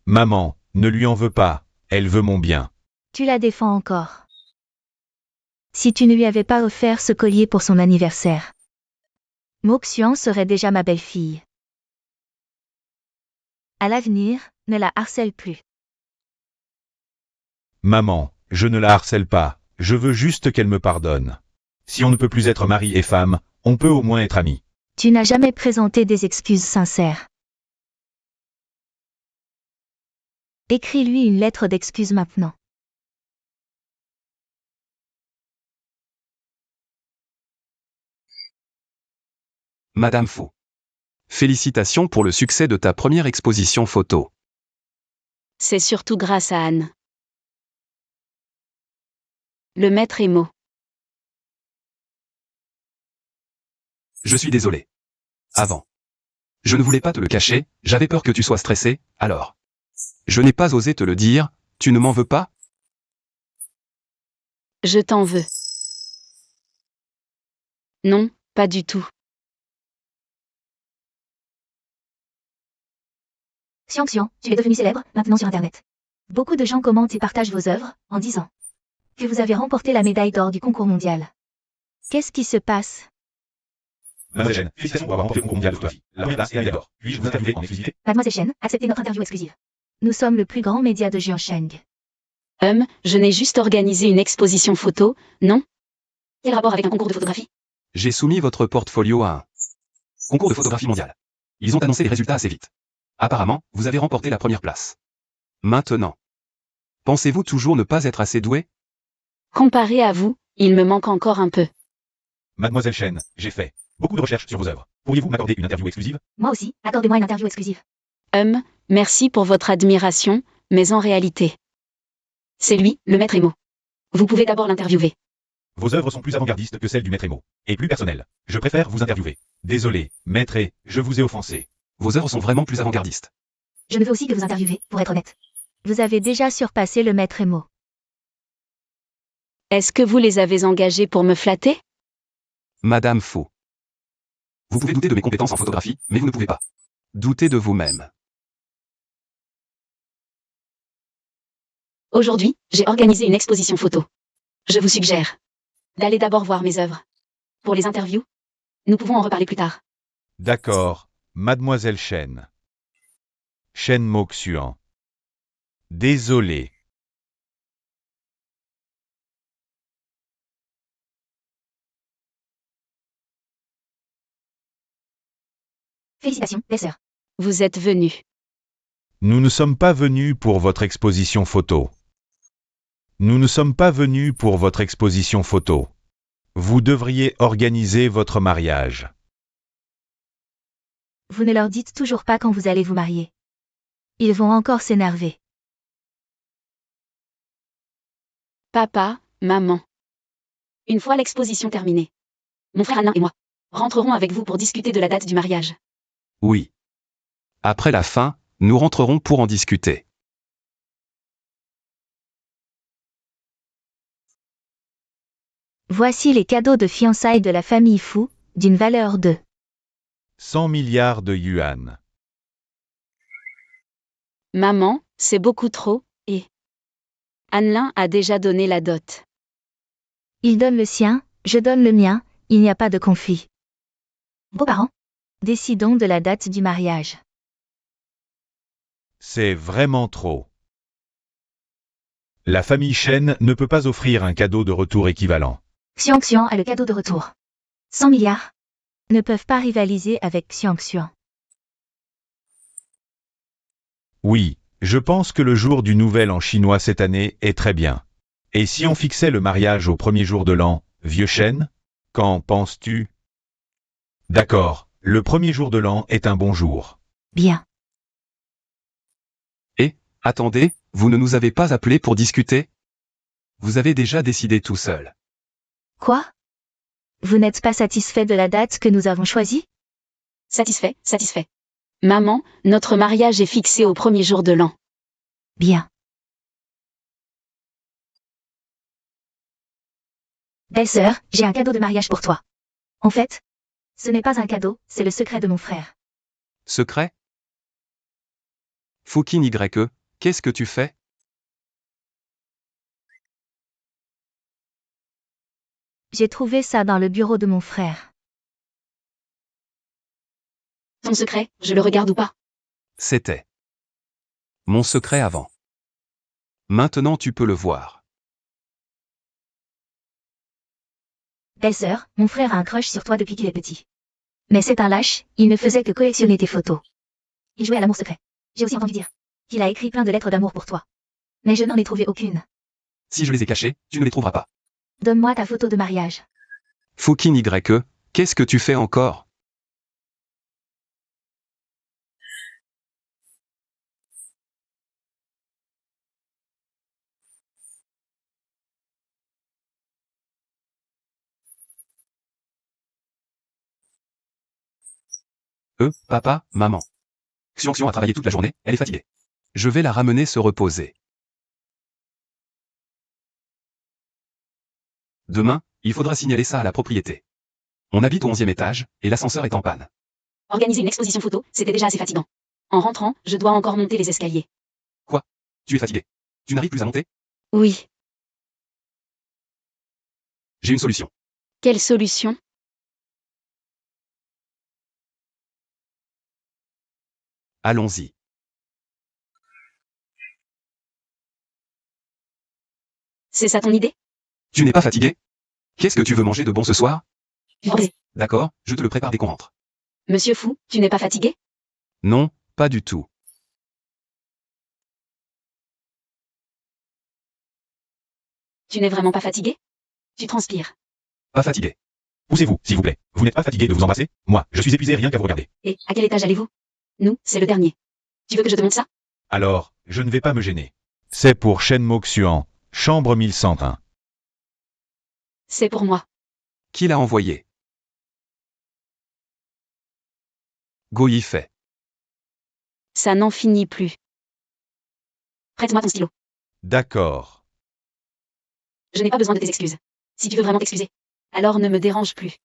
Maman, ne lui en veux pas, elle veut mon bien. Tu la défends encore. Si tu ne lui avais pas offert ce collier pour son anniversaire, Mo Xuan serait déjà ma belle-fille. À l'avenir, ne la harcèle plus. Maman, je ne la harcèle pas, je veux juste qu'elle me pardonne. Si on ne peut plus être mari et femme, on peut au moins être amis. Tu n'as jamais présenté des excuses sincères. Écris-lui une lettre d'excuse maintenant. Madame Faux. Félicitations pour le succès de ta première exposition photo. C'est surtout grâce à Anne. Le maître est Mo. Je suis désolé. Avant. Je ne voulais pas te le cacher, j'avais peur que tu sois stressé, alors. Je n'ai pas osé te le dire, tu ne m'en veux pas? Je t'en veux. Non, pas du tout. Xiang, tu es devenu célèbre, maintenant sur Internet. Beaucoup de gens commentent et partagent vos œuvres, en disant que vous avez remporté la médaille d'or du concours mondial. Qu'est-ce qui se passe? Mademoiselle Chen, félicitations pour avoir remporté le concours mondial de photographie. La première place est médaille d'or. Puis-je vous interviewer en exclusivité? Mademoiselle Chen, acceptez notre interview exclusive. Nous sommes le plus grand média de Jiangsheng. Je n'ai juste organisé une exposition photo, non? Quel rapport avec un concours de photographie? J'ai soumis votre portfolio à un concours de photographie mondiale. Ils ont annoncé les résultats assez vite. Apparemment, vous avez remporté la première place. Maintenant. Pensez-vous toujours ne pas être assez doué? Comparé à vous, il me manque encore un peu. Mademoiselle Chen, j'ai fait beaucoup de recherches sur vos œuvres. Pourriez-vous m'accorder une interview exclusive? Moi aussi, accordez-moi une interview exclusive. Merci pour votre admiration, mais en réalité, c'est lui, le maître Emo. Vous pouvez d'abord l'interviewer. Vos œuvres sont plus avant-gardistes que celles du maître Emo, et plus personnelles. Je préfère vous interviewer. Désolé, maître E, je vous ai offensé. Vos œuvres sont vraiment plus avant-gardistes. Je ne veux aussi que vous interviewez, pour être honnête. Vous avez déjà surpassé le maître Emo. Est-ce que vous les avez engagés pour me flatter? Madame Faux. Vous pouvez douter de mes compétences en photographie, mais vous ne pouvez pas douter de vous-même. Aujourd'hui, j'ai organisé une exposition photo. Je vous suggère d'aller d'abord voir mes œuvres. Pour les interviews, nous pouvons en reparler plus tard. D'accord, Mademoiselle Chen. Chen Mo Xuan. Désolé. Félicitations, belle sœur. Vous êtes venu. Nous ne sommes pas venus pour votre exposition photo. Nous ne sommes pas venus pour votre exposition photo. Vous devriez organiser votre mariage. Vous ne leur dites toujours pas quand vous allez vous marier. Ils vont encore s'énerver. Papa, maman. Une fois l'exposition terminée, mon frère Alain et moi rentrerons avec vous pour discuter de la date du mariage. Oui. Après la fin, nous rentrerons pour en discuter. Voici les cadeaux de fiançailles de la famille Fu, d'une valeur de 100 milliards de yuan. Maman, c'est beaucoup trop, et Annelin a déjà donné la dot. Il donne le sien, je donne le mien, il n'y a pas de conflit. Beaux-parents, décidons de la date du mariage. C'est vraiment trop. La famille Chen ne peut pas offrir un cadeau de retour équivalent. Xiang a le cadeau de retour. 100 milliards ne peuvent pas rivaliser avec Xiang. Oui, je pense que le jour du nouvel an chinois cette année est très bien. Et si on fixait le mariage au premier jour de l'an, vieux Chen? Qu'en penses-tu? D'accord, le premier jour de l'an est un bon jour. Bien. Attendez, vous ne nous avez pas appelés pour discuter? Vous avez déjà décidé tout seul. Quoi? Vous n'êtes pas satisfait de la date que nous avons choisie? Satisfait, satisfait. Maman, notre mariage est fixé au premier jour de l'an. Bien. Belle-sœur, j'ai un cadeau de mariage pour toi. En fait, Ce n'est pas un cadeau, c'est le secret de mon frère. Secret? Foukin YE, qu'est-ce que tu fais? J'ai trouvé ça dans le bureau de mon frère. Ton secret, je le regarde ou pas? C'était mon secret avant. Maintenant tu peux le voir. Belle-sœur, mon frère a un crush sur toi depuis qu'il est petit. Mais c'est un lâche, il ne faisait que collectionner tes photos. Il jouait à l'amour secret. J'ai aussi entendu dire qu'il a écrit plein de lettres d'amour pour toi. Mais je n'en ai trouvé aucune. Si je les ai cachées, tu ne les trouveras pas. Donne-moi ta photo de mariage. Foukin YE, qu'est-ce que tu fais encore? Papa, maman. Xion a travaillé toute la journée, elle est fatiguée. Je vais la ramener se reposer. Demain, il faudra signaler ça à la propriété. On habite au 11e étage, et l'ascenseur est en panne. Organiser une exposition photo, c'était déjà assez fatigant. En rentrant, je dois encore monter les escaliers. Tu es fatigué. Tu n'arrives plus à monter? Oui. J'ai une solution. Quelle solution? Allons-y. C'est ça ton idée? Tu n'es pas fatigué? Qu'est-ce que tu veux manger de bon ce soir? Bordel. D'accord, je te le prépare dès qu'on rentre. Monsieur Fou, tu n'es pas fatigué? Non, pas du tout. Tu n'es vraiment pas fatigué? Tu transpires. Pas fatigué. Poussez-vous, s'il vous plaît. Vous n'êtes pas fatigué de vous embrasser? Moi, je suis épuisé rien qu'à vous regarder. Et, à quel étage allez-vous? Nous, c'est le dernier. Tu veux que je te montre ça? Alors, je ne vais pas me gêner. C'est pour Shenmok Xuan, chambre 1101. C'est pour moi. Qui l'a envoyé? Go y fait. Ça n'en finit plus. Prête-moi ton stylo. D'accord. Je n'ai pas besoin de tes excuses. Si tu veux vraiment t'excuser, alors ne me dérange plus.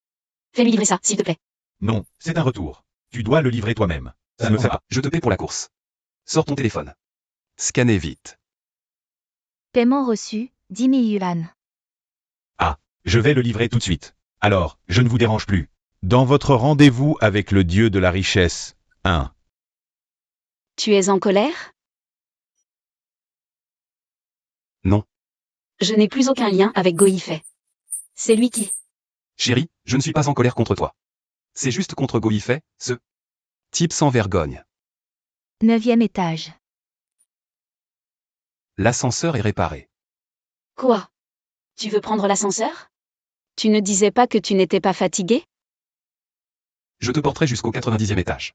Fais-lui livrer ça, s'il te plaît. Non, c'est un retour. Tu dois le livrer toi-même. Ça ne me fait pas. Je te paie pour la course. Sors ton téléphone. Scannez vite. Paiement reçu, 10 000 yuan. Je vais le livrer tout de suite. Alors, je ne vous dérange plus. Dans votre rendez-vous avec le dieu de la richesse, 1. Tu es en colère? Non. Je n'ai plus aucun lien avec Go Yifei. C'est lui qui... Chérie, je ne suis pas en colère contre toi. C'est juste contre Go y fait, ce type sans vergogne. 9e étage. L'ascenseur est réparé. Quoi? Tu veux prendre l'ascenseur? Tu ne disais pas que tu n'étais pas fatigué? Je te porterai jusqu'au 90e étage.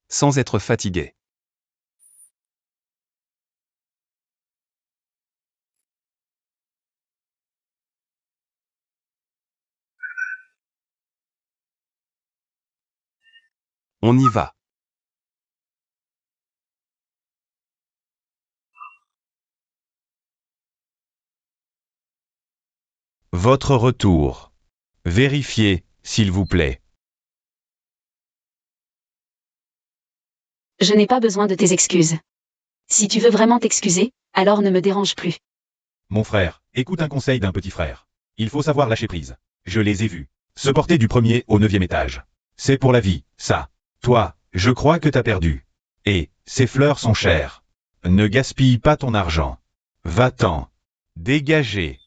Sans être fatigué. On y va. Votre retour. Vérifiez, s'il vous plaît. Je n'ai pas besoin de tes excuses. Si tu veux vraiment t'excuser, alors ne me dérange plus. Mon frère, écoute un conseil d'un petit frère. Il faut savoir lâcher prise. Je les ai vus. Se porter du 1er au 9e étage. C'est pour la vie, ça. Toi, je crois que t'as perdu. Et, ces fleurs sont chères. Ne gaspille pas ton argent. Va-t'en. Dégagez.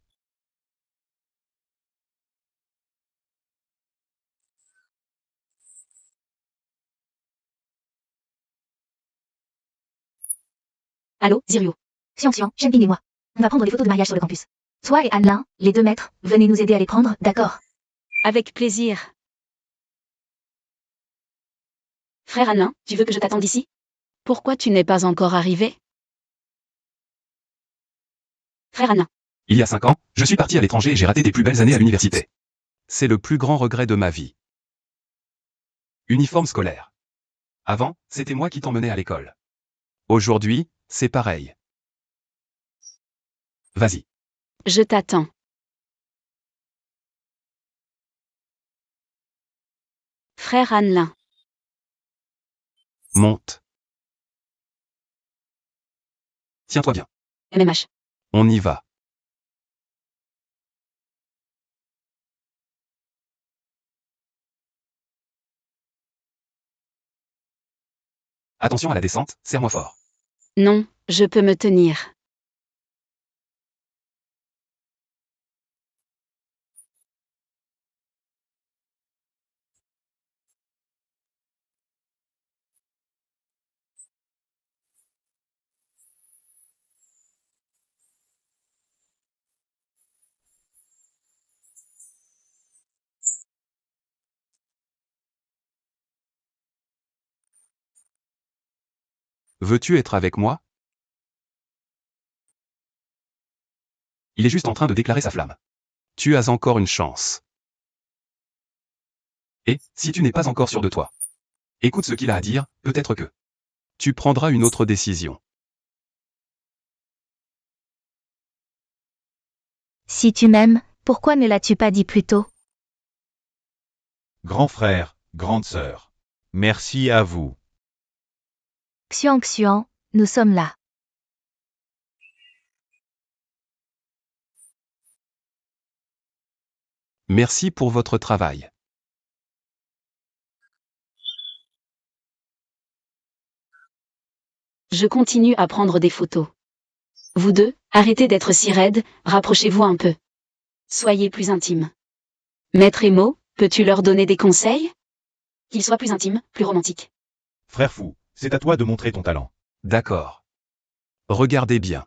Allô, Zirio. Xiang, Shenping et moi. On va prendre des photos de mariage sur le campus. Toi et Alain, les 2 maîtres, venez nous aider à les prendre, d'accord? Avec plaisir. Frère Alain, tu veux que je t'attende ici? Pourquoi tu n'es pas encore arrivé? Frère Alain. Il y a 5 ans, je suis parti à l'étranger et j'ai raté des plus belles années à l'université. C'est le plus grand regret de ma vie. Uniforme scolaire. Avant, c'était moi qui t'emmenais à l'école. Aujourd'hui, c'est pareil. Vas-y. Je t'attends. Frère Annelin. Monte. Tiens-toi bien. MMH. On y va. Attention à la descente, serre-moi fort. Non, je peux me tenir. Veux-tu être avec moi? Il est juste en train de déclarer sa flamme. Tu as encore une chance. Et, si tu n'es pas encore sûr de toi, écoute ce qu'il a à dire, peut-être que tu prendras une autre décision. Si tu m'aimes, pourquoi ne l'as-tu pas dit plus tôt? Grand frère, grande sœur. Merci à vous. Xian Xian, nous sommes là. Merci pour votre travail. Je continue à prendre des photos. Vous deux, arrêtez d'être si raides, rapprochez-vous un peu. Soyez plus intimes. Maître Emo, peux-tu leur donner des conseils? Qu'ils soient plus intimes, plus romantiques. Frère fou, c'est à toi de montrer ton talent. D'accord. Regardez bien.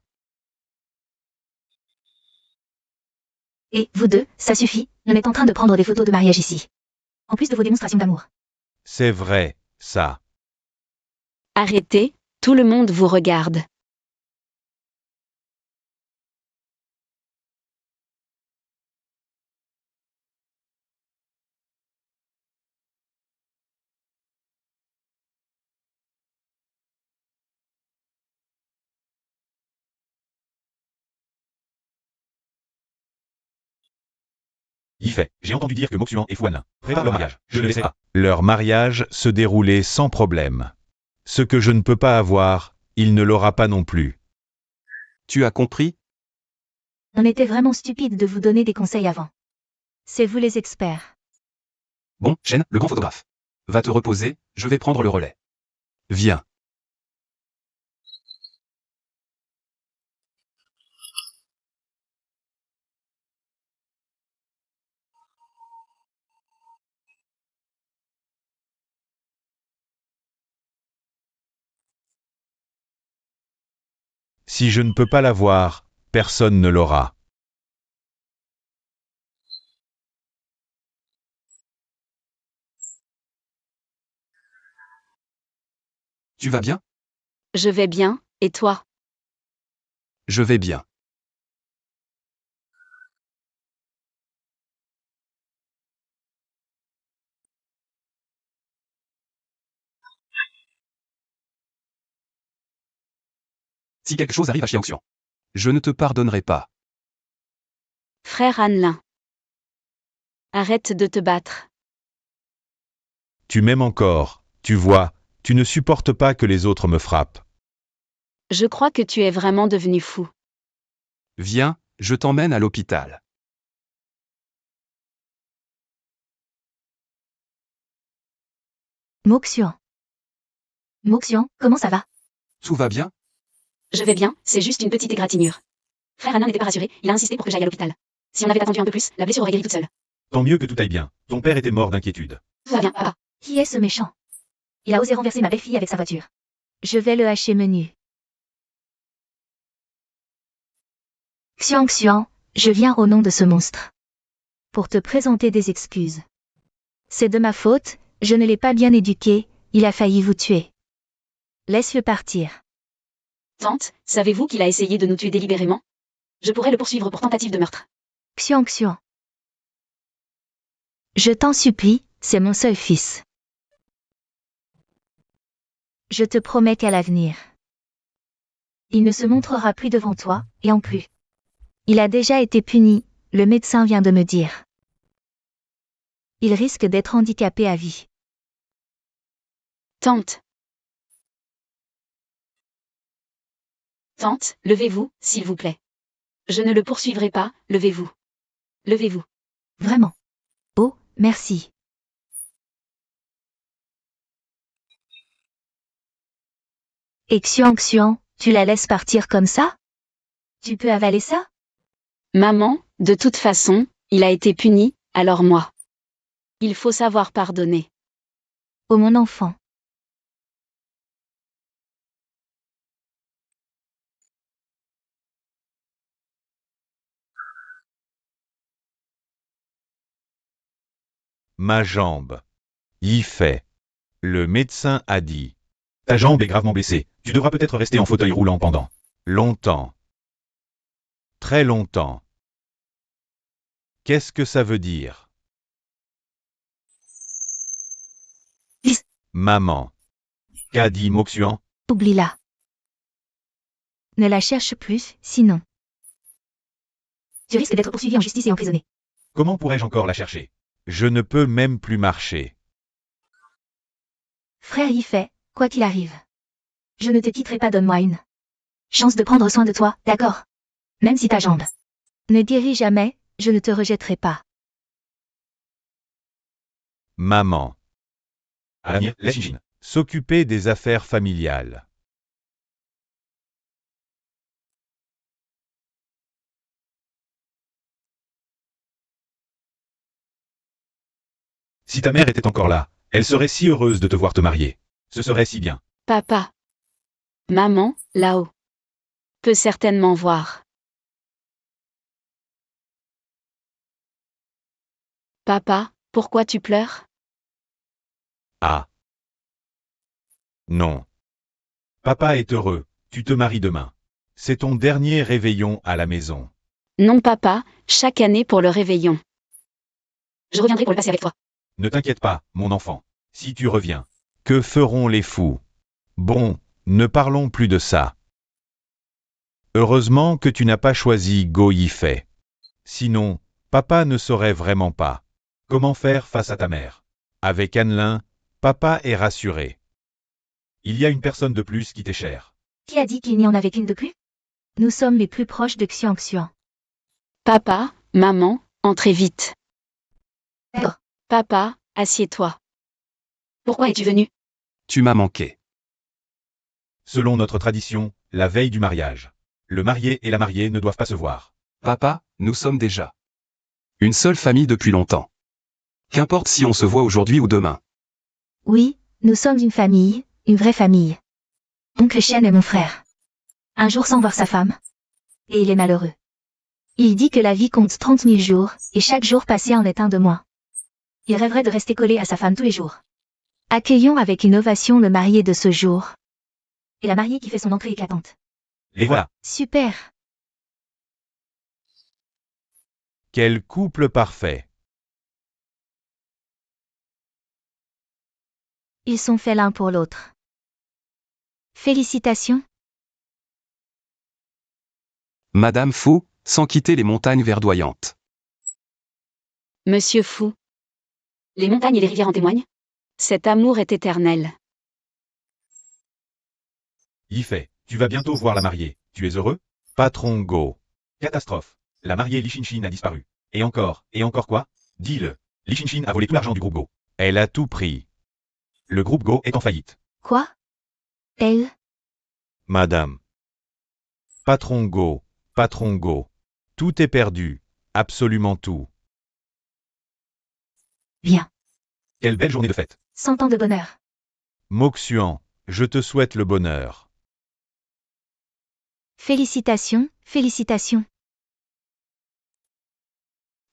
Et, vous deux, ça suffit, on est en train de prendre des photos de mariage ici. En plus de vos démonstrations d'amour. C'est vrai, ça. Arrêtez, tout le monde vous regarde. Yifei, j'ai entendu dire que Moxuan et Fuan préparent leur mariage. Je ne le laisserai pas. Leur mariage se déroulait sans problème. Ce que je ne peux pas avoir, il ne l'aura pas non plus. Tu as compris? On était vraiment stupide de vous donner des conseils avant. C'est vous les experts. Bon, Shen, le grand photographe. Va te reposer, je vais prendre le relais. Viens. Si je ne peux pas l'avoir, personne ne l'aura. Tu vas bien? Je vais bien, et toi? Je vais bien. Si quelque chose arrive à Xiangxian, je ne te pardonnerai pas. Frère Annelin. Arrête de te battre. Tu m'aimes encore, tu vois, tu ne supportes pas que les autres me frappent. Je crois que tu es vraiment devenu fou. Viens, je t'emmène à l'hôpital. Moxian. Moxian, comment ça va? Tout va bien? Je vais bien, c'est juste une petite égratignure. Frère Annelin n'était pas rassuré, il a insisté pour que j'aille à l'hôpital. Si on avait attendu un peu plus, la blessure aurait guéri toute seule. Tant mieux que tout aille bien. Ton père était mort d'inquiétude. Tout va bien, papa. Qui est ce méchant? Il a osé renverser ma belle-fille avec sa voiture. Je vais le hacher menu. Xiang Xiang, je viens au nom de ce monstre. Pour te présenter des excuses. C'est de ma faute, je ne l'ai pas bien éduqué, il a failli vous tuer. Laisse-le partir. Tante, savez-vous qu'il a essayé de nous tuer délibérément? Je pourrais le poursuivre pour tentative de meurtre. Xiang Xiang. Je t'en supplie, c'est mon seul fils. Je te promets qu'à l'avenir, il ne se montrera plus devant toi, et en plus. Il a déjà été puni, le médecin vient de me dire. Il risque d'être handicapé à vie. Tante. Tante, levez-vous, s'il vous plaît. Je ne le poursuivrai pas, levez-vous. Levez-vous. Vraiment. Oh, merci. Et Xian, tu la laisses partir comme ça? Tu peux avaler ça? Maman, de toute façon, il a été puni, alors moi. Il faut savoir pardonner. Oh mon enfant. Ma jambe. Yifei. Le médecin a dit. Ta jambe est gravement blessée. Tu devras peut-être rester en fauteuil roulant pendant longtemps. Très longtemps. Qu'est-ce que ça veut dire? Maman. Qu'a dit Moxuan? Oublie-la. Ne la cherche plus, sinon. Tu risques d'être poursuivi en justice et emprisonné. Comment pourrais-je encore la chercher? Je ne peux même plus marcher. Frère Yifei, quoi qu'il arrive. Je ne te quitterai pas, donne-moi une chance de prendre soin de toi, d'accord? Même si ta jambe ne guérit jamais, je ne te rejetterai pas. Maman. À l'avenir, laisse Shinjin. S'occuper des affaires familiales. Si ta mère était encore là, elle serait si heureuse de te voir te marier. Ce serait si bien. Papa. Maman, là-haut. Peut certainement voir. Papa, pourquoi tu pleures? Ah. Non. Papa est heureux, tu te maries demain. C'est ton dernier réveillon à la maison. Non papa, chaque année pour le réveillon. Je reviendrai pour le passer avec toi. Ne t'inquiète pas, mon enfant. Si tu reviens. Que feront les fous? Bon, ne parlons plus de ça. Heureusement que tu n'as pas choisi Go Yifei. Sinon, papa ne saurait vraiment pas comment faire face à ta mère. Avec Annelin, papa est rassuré. Il y a une personne de plus qui t'est chère. Qui a dit qu'il n'y en avait qu'une de plus? Nous sommes les plus proches de Xian. Papa, maman, entrez vite. D'accord. Papa, assieds-toi. Pourquoi es-tu venu? Tu m'as manqué. Selon notre tradition, la veille du mariage, le marié et la mariée ne doivent pas se voir. Papa, nous sommes déjà une seule famille depuis longtemps. Qu'importe si on se voit aujourd'hui ou demain. Oui, nous sommes une famille, une vraie famille. Oncle Shen est mon frère. Un jour sans voir sa femme. Et il est malheureux. Il dit que la vie compte 30 000 jours, et chaque jour passé en est un de moins. Il rêverait de rester collé à sa femme tous les jours. Accueillons avec une ovation le marié de ce jour. Et la mariée qui fait son entrée éclatante. Et voilà. Super. Quel couple parfait. Ils sont faits l'un pour l'autre. Félicitations. Madame Fu, sans quitter les montagnes verdoyantes. Monsieur Fou. Les montagnes et les rivières en témoignent? Cet amour est éternel. Yifei, tu vas bientôt voir la mariée. Tu es heureux? Patron Go. Catastrophe. La mariée Li Shinshin a disparu. Et encore quoi? Dis-le. Li Shinshin a volé tout l'argent du groupe Go. Elle a tout pris. Le groupe Go est en faillite. Quoi? Elle? Madame. Patron Go. Tout est perdu. Absolument tout. Viens. Quelle belle journée de fête. 100 ans de bonheur. Moxuan, je te souhaite le bonheur. Félicitations, félicitations.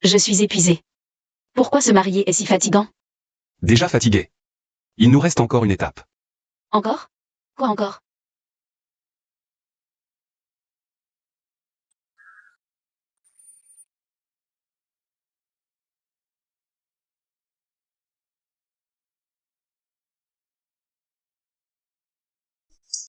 Je suis épuisée. Pourquoi se marier est si fatigant? Déjà fatigué. Il nous reste encore une étape. Encore? Quoi encore?